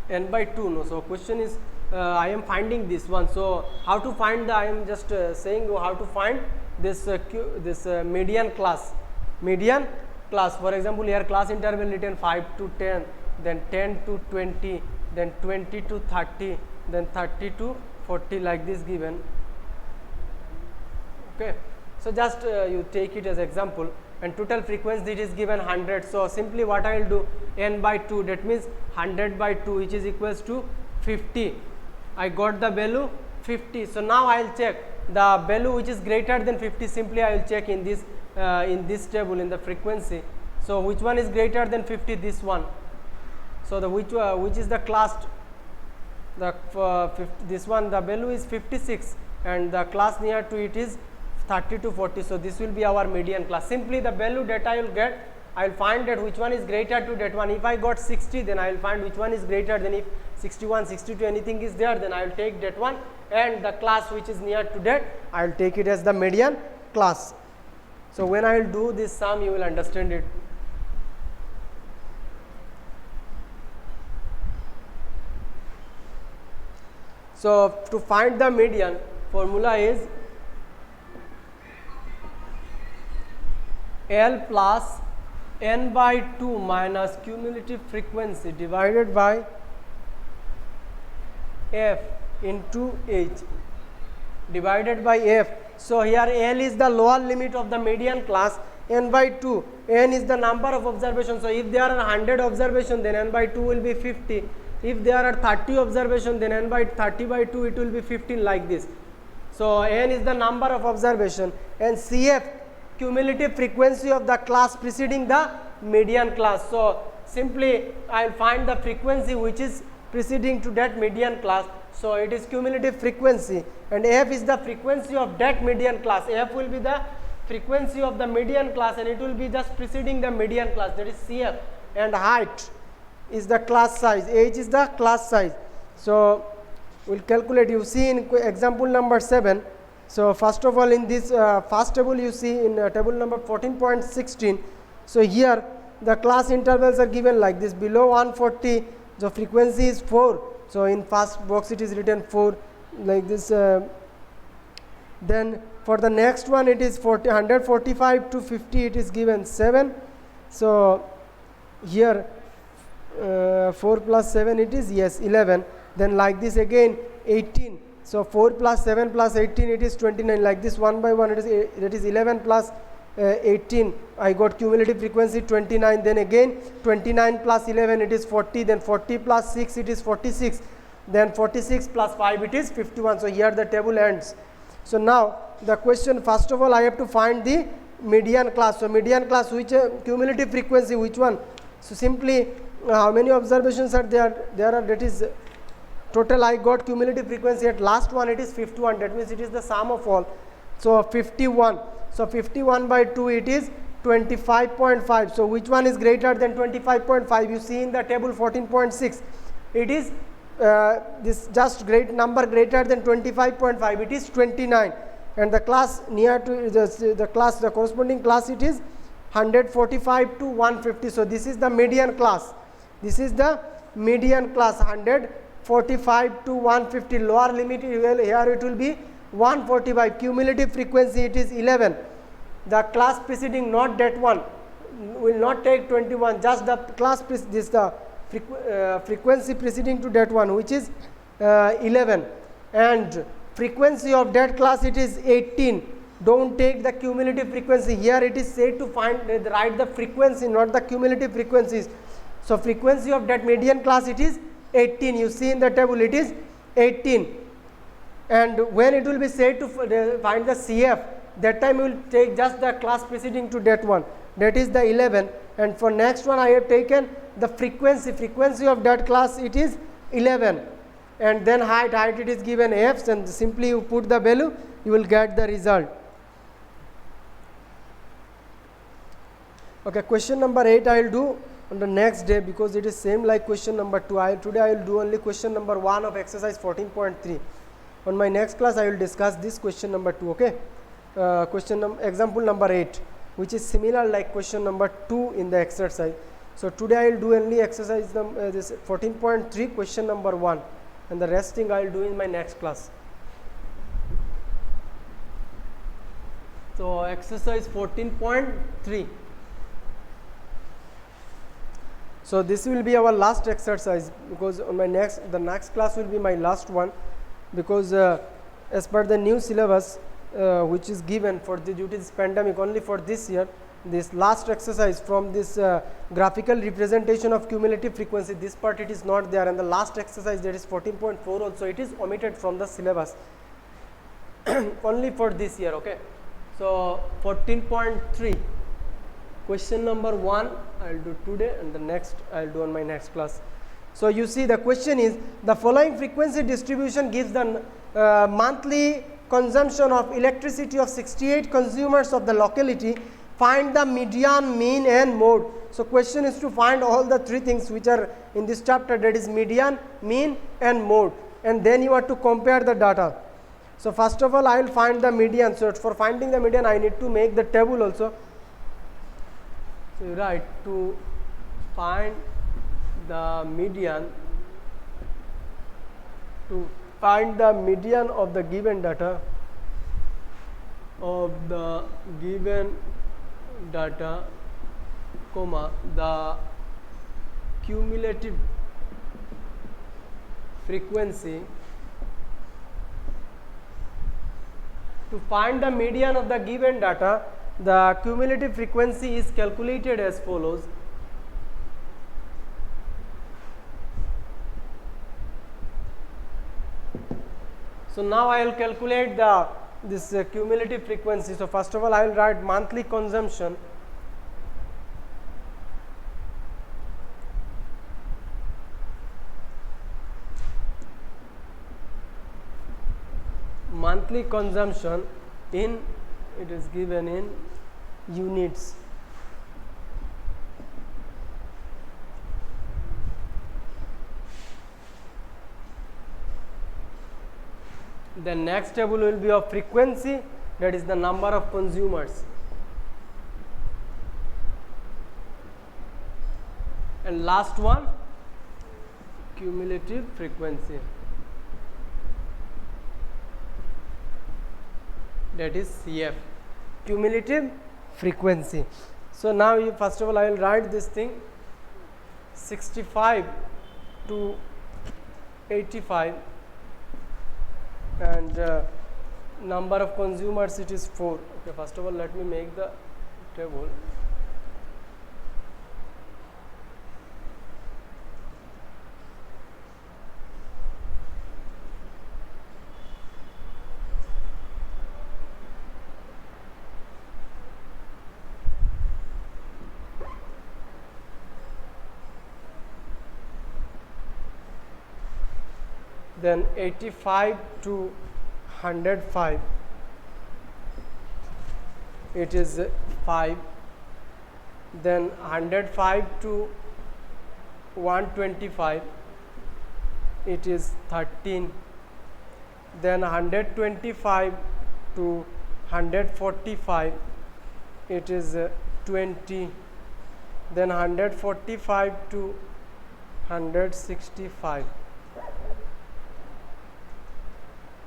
n by 2, no. So question is I am finding this one. So how to find the, I am just saying you how to find this median class. Median class, for example, here class interval written 5 to 10, then 10 to 20, then 20 to 30, then 30 to 40, like this given. Okay. So just you take it as example, and total frequency it is given 100. So simply what I will do, n by 2, that means 100 by 2, which is equals to 50. I got the value 50. So now I will check the value which is greater than 50. Simply I will check in this table in the frequency. So which one is greater than 50? This one. So the which is the class, this one, the value is 56, and the class near to it is 30 to 40. So this will be our median class. Simply the value that I will get, I will find that which one is greater to that one. If I got 60, then I will find which one is greater than, if 61, 62 anything is there, then I will take that one, and the class which is near to that, I will take it as the median class. So when I will do this sum, you will understand it. So to find the median, formula is L plus n by 2 minus cumulative frequency divided by f into h divided by f. So here L is the lower limit of the median class, n by 2, n is the number of observations. So if there are 100 observations, then n by 2 will be 50. If there are 30 observations, then n by 30 by 2 it will be 15, like this. So n is the number of observation, and Cf cumulative frequency of the class preceding the median class. So simply I will find the frequency which is preceding to that median class. So it is cumulative frequency, and f is the frequency of that median class. F will be the frequency of the median class, and it will be just preceding the median class, that is Cf, and height is the class size, h is the class size. So we'll calculate. You see in example number 7. So first of all, in this first table, you see in table number 14.16. So here the class intervals are given like this. Below 140, the frequency is 4. So in first box it is written 4 like this. Then for the next one, it is 145 to 50, it is given 7. So here 4 plus 7, it is, yes, 11. Then like this again 18. So 4 plus 7 plus 18, it is 29. Like this one by one, it is 11 plus 18. I got cumulative frequency 29. Then again 29 plus 11, it is 40. Then 40 plus 6, it is 46. Then 46 plus 5, it is 51. So here the table ends. So now the question, first of all, I have to find the median class. So median class, which cumulative frequency, which one? So simply how many observations are there? There are, that is total. I got cumulative frequency at last one, it is 51. That means it is the sum of all. So 51. So 51 by 2, it is 25.5. So which one is greater than 25.5? You see in the table 14.6. It is this just great number greater than 25.5. It is 29. And the class near to the class, the corresponding class, it is 145 to 150. So this is the median class. This is the median class, 145 to 150. Lower limit here it will be 145. Cumulative frequency, it is 11. The class preceding, not that one, will not take 21. Just the class frequency preceding to that one, which is 11. And frequency of that class, it is 18. Don't take the cumulative frequency. Here it is said to write the frequency, not the cumulative frequencies. So frequency of that median class, it is 18. You see in the table, it is 18. And when it will be said to find the CF, that time we will take just the class preceding to that one, that is the 11. And for next one, I have taken the frequency of that class, it is 11. And then height it is given F's, and simply you put the value, you will get the result. Okay, question number 8 I will do on the next day, because it is same like question number 2. Today I will do only question number 1 of exercise 14.3. On my next class, I will discuss this question number 2. Okay, example number 8, which is similar like question number 2 in the exercise. So today I will do only exercise this 14.3 question number 1, and the rest thing I will do in my next class. So exercise 14.3. So this will be our last exercise, because on the next class will be my last one, because as per the new syllabus which is given for due to this pandemic only for this year, this last exercise from this graphical representation of cumulative frequency, this part it is not there, and the last exercise, that is 14.4, also it is omitted from the syllabus only for this year. Okay, so 14.3 question number 1 I will do today, and the next I will do on my next class. So you see, the question is, the following frequency distribution gives the monthly consumption of electricity of 68 consumers of the locality. Find the median, mean and mode. So question is to find all the 3 things which are in this chapter, that is median, mean and mode, and then you have to compare the data. So first of all, I will find the median. So for finding the median, I need to make the table also. So you write to find the median, of the given data, comma, the cumulative frequency. To find the median of the given data, the cumulative frequency is calculated as follows. So now I will calculate this cumulative frequency. So first of all, I will write monthly consumption. Monthly consumption in, it is given in units. Then next table will be of frequency, that is the number of consumers. And last one, cumulative frequency, that is CF, cumulative frequency. So now you, first of all I will write this thing, 65 to 85, and number of consumers it is 4. Okay, first of all let me make the table. Then 85 to 105, it is 5. Then 105 to 125, it is 13. Then 125 to 145, it is 20. Then 145 to 165.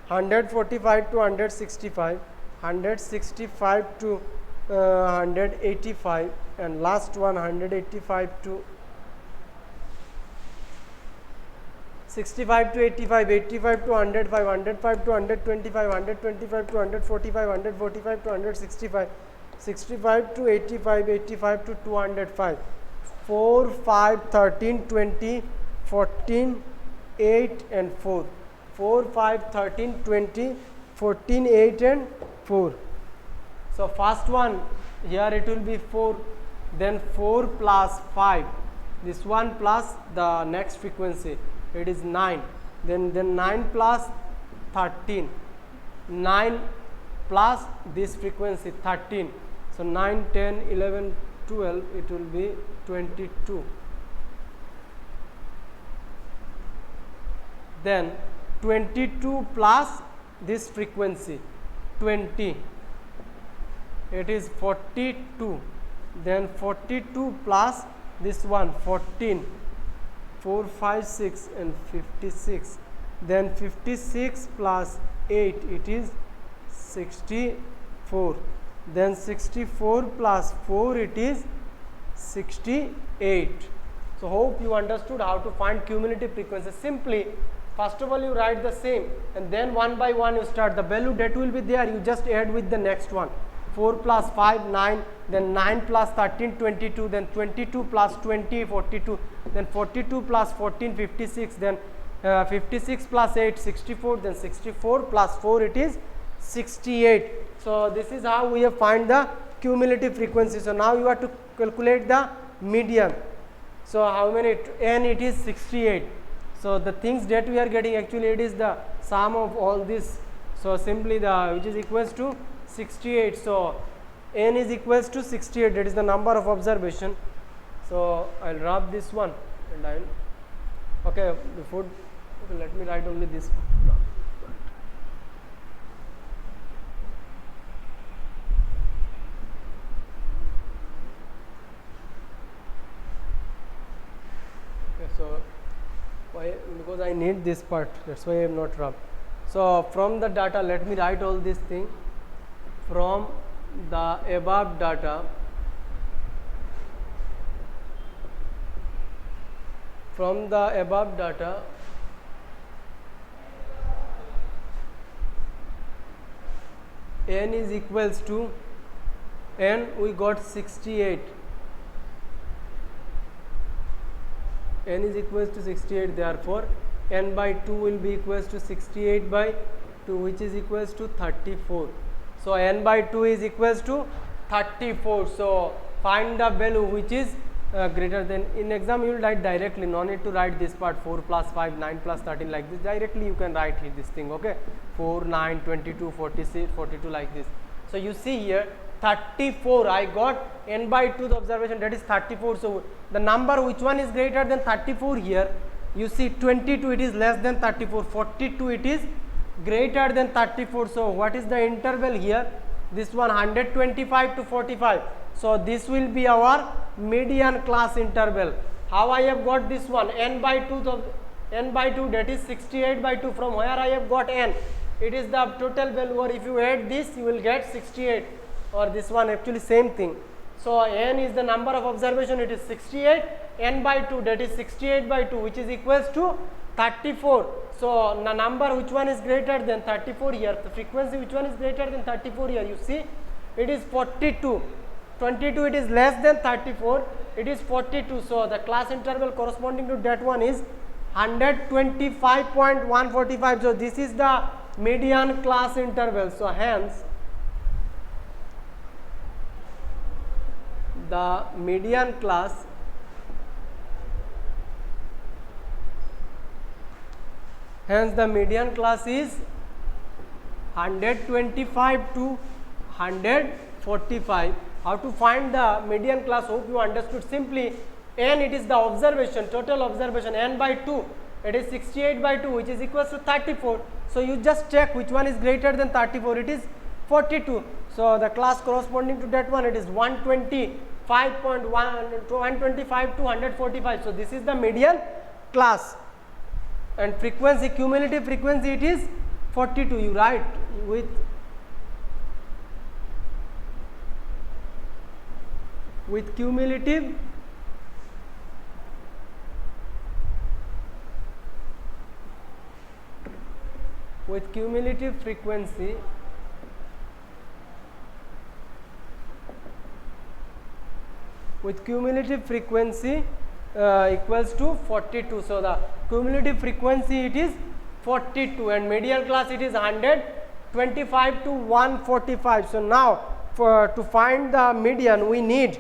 145 to 165, 165 to 185, and last one 185 to 65 to 85, 85 to 105, 105 to 125, 125 to 145, 145 to 165, 65 to 85, 85 to 205, 4, 5, 13, 20, 14, 8 and 4. 4, 5, 13, 20, 14, 8 and 4. So first one here it will be 4, then 4 plus 5, this one plus the next frequency, it is 9. Then 9 plus 13, 9 plus this frequency 13. So 9, 10, 11, 12, it will be 22. Then 22 plus this frequency 20, it is 42. Then 42 plus this one 14, 4, 5, 6 and 56. Then 56 plus 8, it is 64. Then 64 plus 4, it is 68. So hope you understood how to find cumulative frequency. Simply first of all you write the same, and then one by one you start. The value that will be there, you just add with the next one. 4 plus 5, 9, then 9 plus 13, 22, then 22 plus 20, 42, then 42 plus 14, 56, then 56 plus 8, 64, then 64 plus 4, it is 68. So this is how we have find the cumulative frequency. So now you have to calculate the median. So how many? N, it is 68. So the things that we are getting, actually it is the sum of all this. So simply the, which is equals to 68. So N is equals to 68, that is the number of observation. So I will rub this one and I will, okay, before, okay, let me write only this. Okay, so why? Because I need this part, that's why I am not rubbed. So from the data, let me write all this thing. From the above data, N is equals to, N we got 68, N is equals to 68, therefore N by 2 will be equals to 68 by 2, which is equals to 34. So N by 2 is equals to 34. So find the value which is greater than. In exam you will write directly, no need to write this part 4 plus 5, 9 plus 13 like this. Directly you can write here this thing, okay, 4, 9, 22, 46, 42 like this. So you see here 34, I got N by 2 the observation, that is 34. So the number which one is greater than 34 here, you see 22 it is less than 34, 42 it is greater than 34. So what is the interval here? This one 125 to 45. So this will be our median class interval. How I have got this one? N by 2, that is 68 by 2. From where I have got n? It is the total value, or if you add this you will get 68, or this one actually same thing. So n is the number of observation, it is 68, n by 2, that is 68 by 2, which is equals to 34. So the number which one is greater than 34 here, the frequency which one is greater than 34 here, you see it is 42. 22 it is less than 34, it is 42. So the class interval corresponding to that one is 125.145. So this is the median class interval. So hence the median class is 125 to 145. How to find the median class? Hope you understood. Simply n, it is the observation, total observation, n by 2, it is 68 by 2, which is equals to 34. So you just check which one is greater than 34, it is 42. So the class corresponding to that one, it is 125 to 145. So this is the median class. And frequency, cumulative frequency, it is 42. You write with cumulative frequency equals to 42. So the cumulative frequency, it is 42, and median class, it is 125 to 145. So now to find the median, we need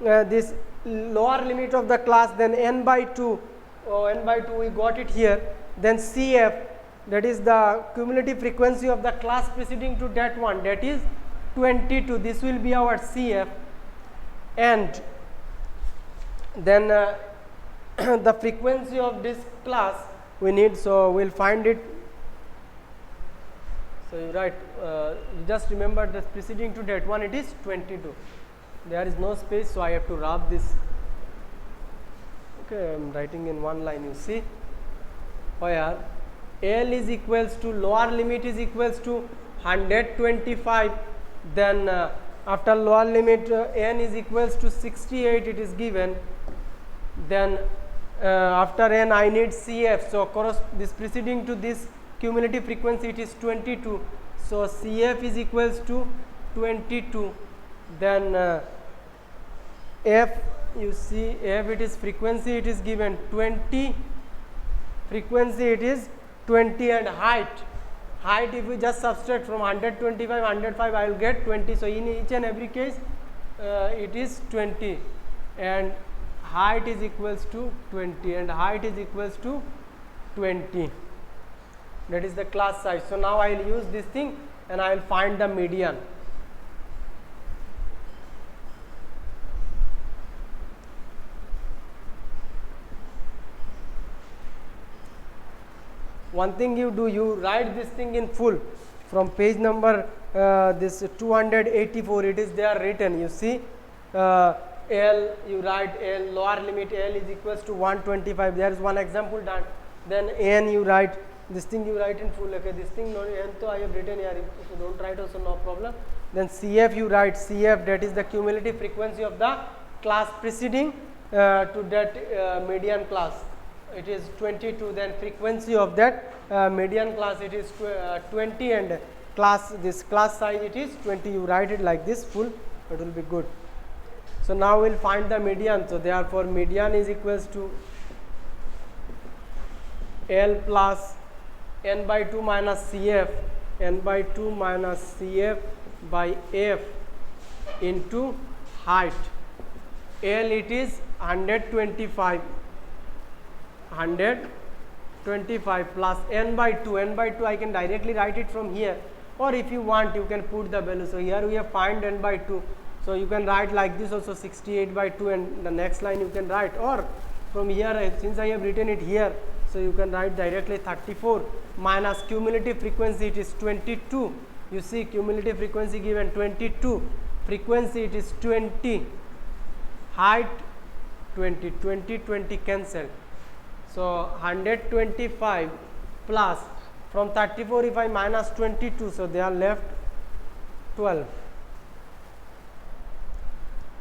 this lower limit of the class, then n by 2, we got it here, then CF, that is the cumulative frequency of the class preceding to that one, that is 22. This will be our CF, and then the frequency of this class we need, so we will find it. So you write, you just remember that preceding to that one, it is 22. There is no space, so I have to rub this. Okay, I am writing in one line, you see, where L is equals to, lower limit is equals to 125, then after lower limit n is equals to 68, it is given, then after n I need CF. So this preceding to this cumulative frequency, it is 22. So CF is equals to 22. Then F, you see F, it is frequency, it is given 20, frequency it is 20, and height if we just subtract from 125 I will get 20. So in each and every case it is 20, and height is equals to 20, and height is equals to 20. That is the class size. So now I will use this thing and I will find the median. One thing you do, you write this thing in full from page number this 284, it is there written, you see, L, you write L, lower limit L is equals to 125, there is one example done. Then N, you write this thing, you write in full. Okay, this thing no, N to I have written here, if you don't write also no problem. Then CF, you write CF, that is the cumulative frequency of the class preceding to that median class, it is 22. Then frequency of that median class, it is 20, and this class size, it is 20. You write it like this full, it will be good. So now we will find the median. So therefore median is equals to L plus n by 2 minus CF, n by 2 minus CF by F into height. L, it is 125 plus n by 2, I can directly write it from here, or if you want you can put the value. So here we have find n by 2, so you can write like this also 68 by 2, and the next line you can write, or from here since I have written it here, So you can write directly 34 minus cumulative frequency, it is 22. You see cumulative frequency given 22, frequency it is 20, height 20, 20, 20 cancelled. So 125 plus, from 34 if I minus 22, so they are left 12.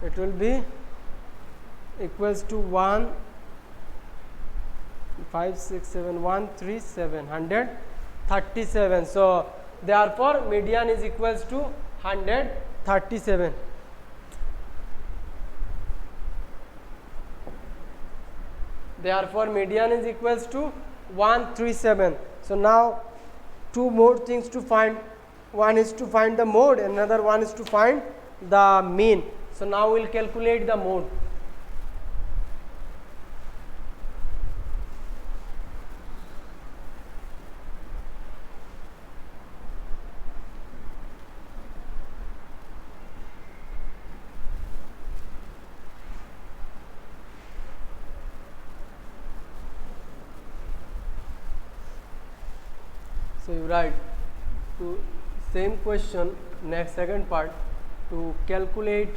It will be equals to 1, 5, 6, 7, 1, 3, 7, 137. So therefore median is equals to 137. Therefore median is equals to 137. So now two more things to find. One is to find the mode, another one is to find the mean. So now we will calculate the mode. So you write to same question, next second part, to calculate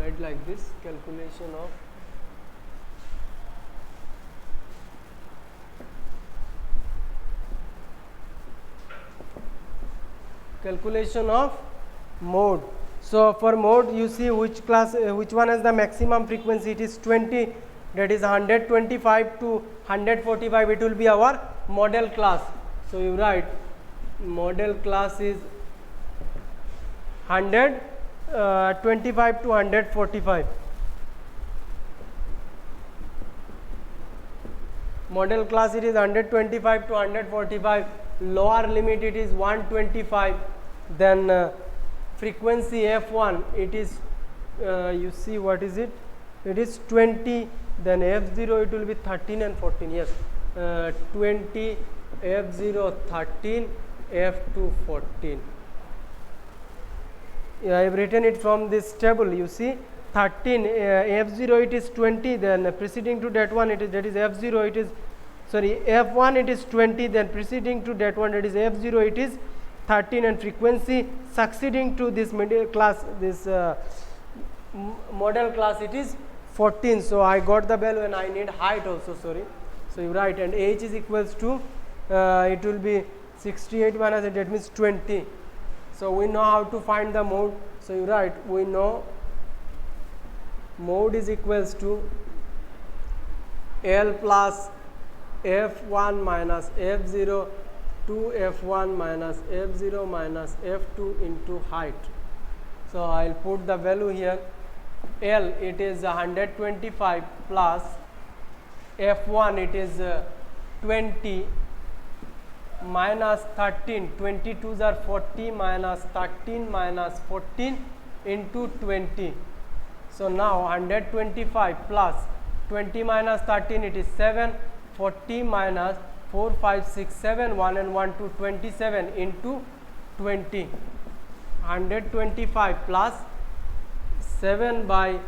write like this, calculation of mode. So for mode, you see which one has the maximum frequency, it is 20, that is 125 to 145, it will be our model class. So you write model class is 125 to 145. Model class it is 125 to 145, lower limit it is 125, then frequency F1 it is you see what is it, it is 20, then F0 it will be 13 and 14, yes, 20, F0 13, F2 14. I have written it from this table, you see 13, F0 it is 20, then preceding to that one it is, that is F0 it is, sorry, F1 it is 20, then preceding to that one, that is F0 it is 13, and frequency succeeding to this middle class, this model class it is 14. So I got the value and I need height also, sorry. So you write, and h is equals to it will be 68 minus 8, that means 20. So we know how to find the mode. So you write, we know mode is equals to L plus F1 minus F0 to F1 minus F0 minus F2 into height. So I will put the value here. L it is 125 plus F1 it is 20 minus 13, 22s are 40 minus 13 minus 14 into 20. So now 125 plus 20 minus 13 it is 7, 40 minus 4, 5, 6, 7, 1 and 1, 2, 27 into 20. 125 plus 7 by,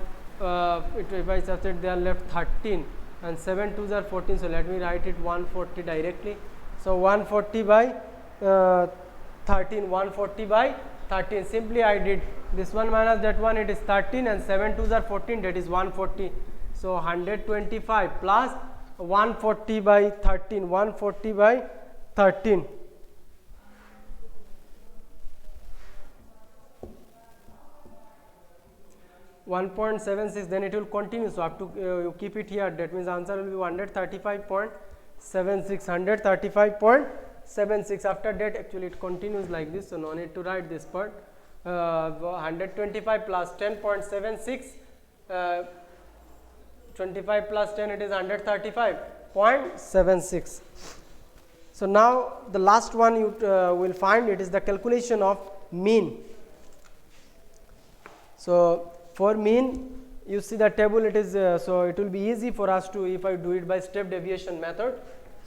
if I subtract, they are left 13 and 7 2s are 14. So let me write it 140 directly. So 140 by 13, 140 by 13. Simply I did this one minus that one, it is 13, and 7 2s are 14, that is 140. So 125 plus 140 by 13, 140 by 13. .76, then it will continue. So up to you keep it here. That means answer will be 135.76. 135.76. After that, actually it continues like this. So no need to write this part. 125 plus 10.76. 25 plus 10, it is 135.76. So now the last one you will find, it is the calculation of mean. So for mean, you see the table, it is so it will be easy for us to, if I do it by step deviation method.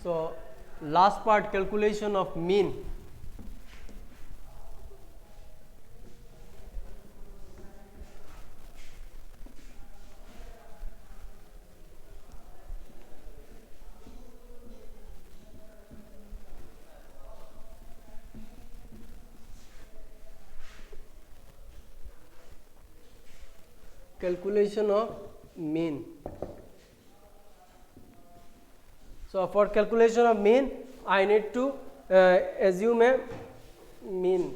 So last part, calculation of mean. calculation of mean. So for calculation of mean, I need to assume a mean.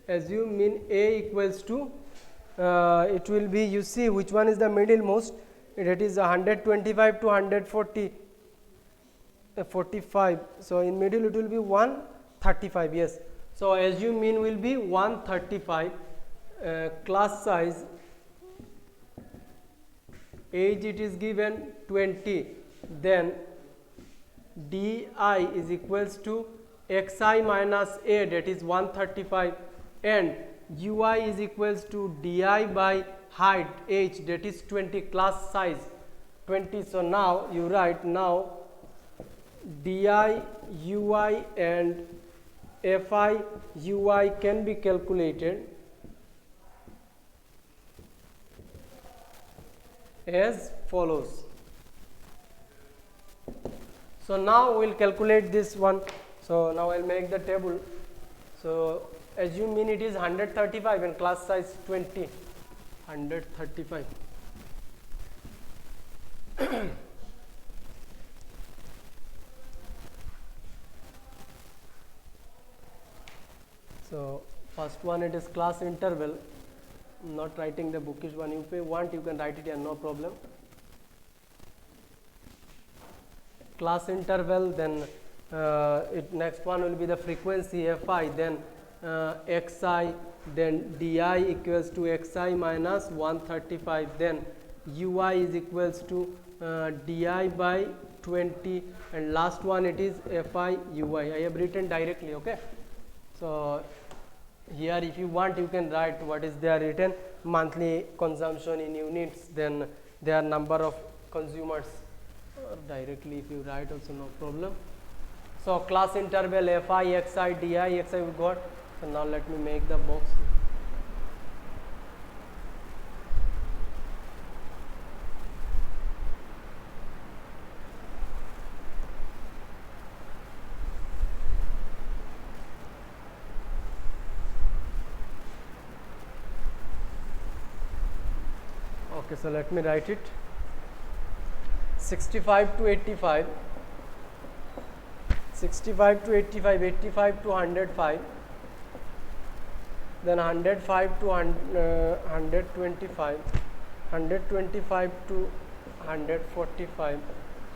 Assume mean A equals to, it will be, you see which one is the middle most, that is 125 to 140, 45. So in middle it will be 135, yes. So assume mean will be 135, class size, age it is given 20, then di is equals to xi minus a, that is 135, and ui is equals to di by height h, that is 20, class size 20. So now you write, now di ui and fi ui can be calculated as follows. So now we will calculate this one. So now I will make the table. So assume mean it is 135 and class size 20, 135. So first one, it is class interval. I'm not writing the bookish one. If you want, you can write it here, no problem. Class interval, then next one will be the frequency fi, then xi, then di equals to xi minus 135, then ui is equals to di by 20, and last one it is fi ui. I have written directly, okay. So here if you want, you can write what is there written, monthly consumption in units, then their number of consumers, or directly if you write also, no problem. So class interval fi xi di xi we got. So now let me make the box. Okay, so let me write it. 65 to 85, 65 to 85, 85 to 105, then 105 to 125, 125 to 145,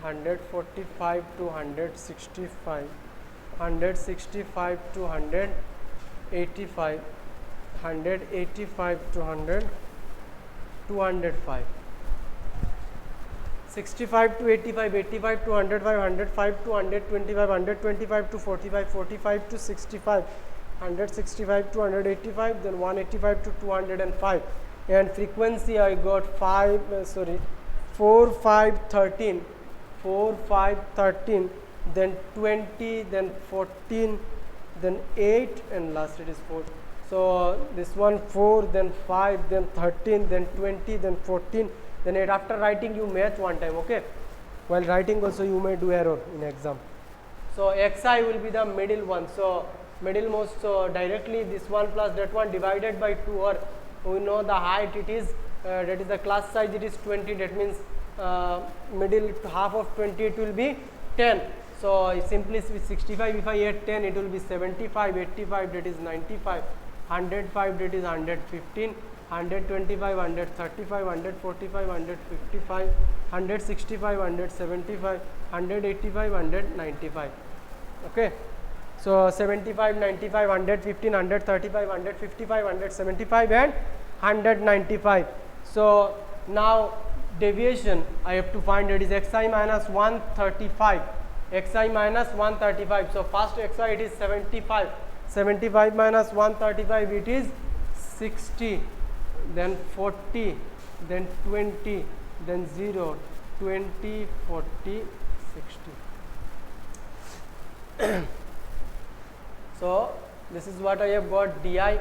145 to 165, 165 to 185, 185 to 205. 65 to 85, 85 to 105, 105 to 125, 125 to 45, 45 to 65, 165 to 185, then 185 to 205, and frequency I got 4, 5, 13, 4, 5, 13, then 20, then 14, then 8, and last it is 4. So this one 4, then 5, then 13, then 20, then 14, then 8. After writing, you math one time, okay. While writing also you may do error in exam. So xi will be the middle one. So middle most, so directly this one plus that one divided by 2, or we know the height it is, that is the class size, it is 20, that means middle half of 20 it will be 10. So simply with 65, if I add 10, it will be 75, 85, that is 95, 105, that is 115, 125, 135, 145, 155, 165, 175, 185, 195. Okay. So 75, 95, 115, 135, 155, 175, and 195. So now deviation I have to find, that is xi minus 135, xi minus 135. So first xi it is 75, 75 minus 135 it is 60, then 40, then 20, then 0, 20, 40, 60. So this is what I have got di.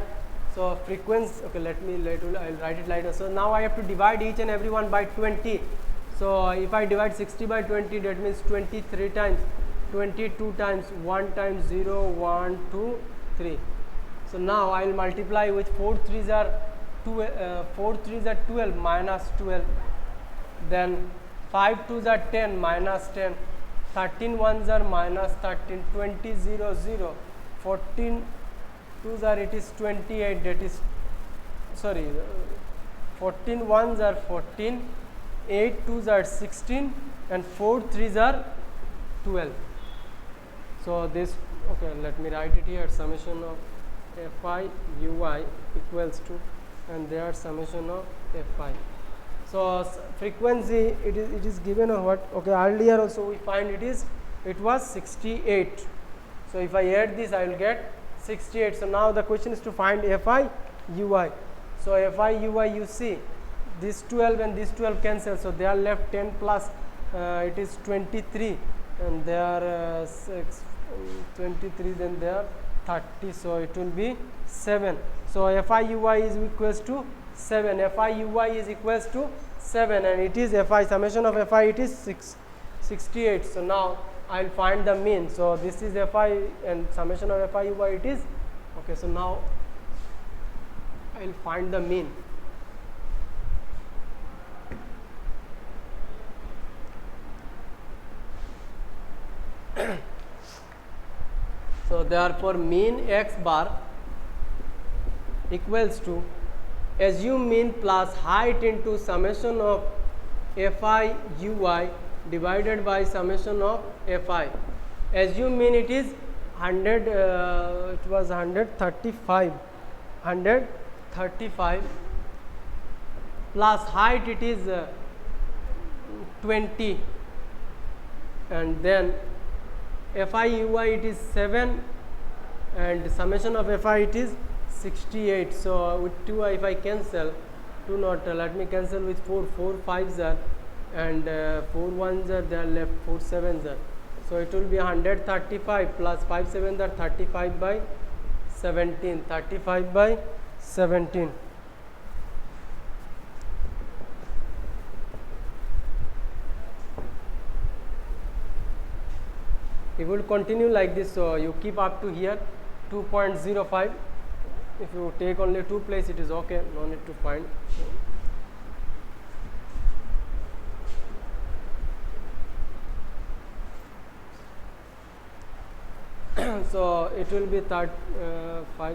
So frequency, okay, I'll write it later. So now I have to divide each and every one by 20. So if I divide 60 by 20, that means 23 times. 22 times 1 times 0, 1, 2, 3. So now I will multiply with 4 3s are 12 minus 12, then 5 2s are 10 minus 10, 13 1s are minus 13, 20 0 0, 14 2s are it is 28, that is 14 1s are 14, 8 2s are 16, and 4 3s are 12. So this, okay, let me write it here, summation of fi ui equals to, and there summation of fi. So frequency it is given or what? Okay, earlier also we find it was 68. So if I add this, I will get 68. So now the question is to find fi ui. So fi ui, you see this 12 and this 12 cancel, so they are left 10 plus it is 23, and they are 23, then they are 30, so it will be 7. So fi ui is equals to 7. Fi ui is equals to 7, and it is fi, summation of fi, it is 68. So now I will find the mean. So this is fi, and summation of fi ui it is, okay. So now I will find the mean. So therefore mean x bar equals to, assume mean plus height into summation of fi ui divided by summation of fi. Assume mean it is 100, it was 135 plus height it is 20, and then fi ui it is 7, and summation of fi it is 68. So with 2 if I cancel, 2 not, let me cancel with 4 5s are, and 4 1s are, they are left 4 7s are. So it will be 135 plus 5 7s are 35 by 17, 35 by 17. It will continue like this, so you keep up to here 2.05. If you take only 2 place, it is okay, no need to find. So it will be 5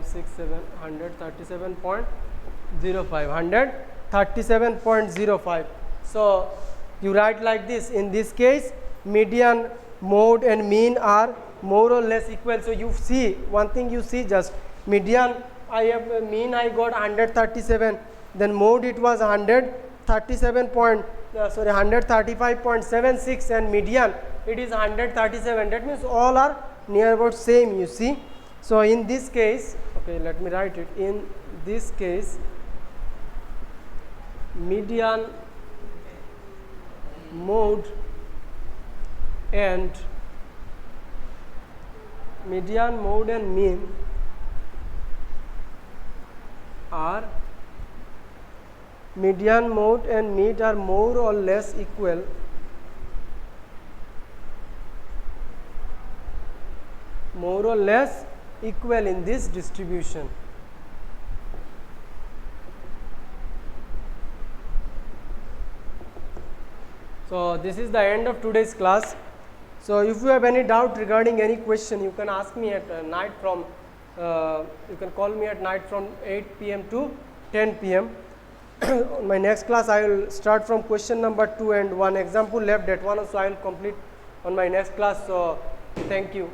6 7 137.05, 137.05. So you write like this. In this case, median, mode and mean are more or less equal. So you see one thing, you see just median, I have mean I got 137, then mode it was 135.76, and median it is 137. That means all are near about same, you see. So in this case, okay, let me write it. In this case, median, mode and mean are, median, mode and mean are more or less equal, in this distribution. So this is the end of today's class. So if you have any doubt regarding any question, you can ask me at night from, you can call me at night from 8 p.m. to 10 p.m. On my next class, I will start from question number 2, and one example left, that one also I will complete on my next class. So thank you.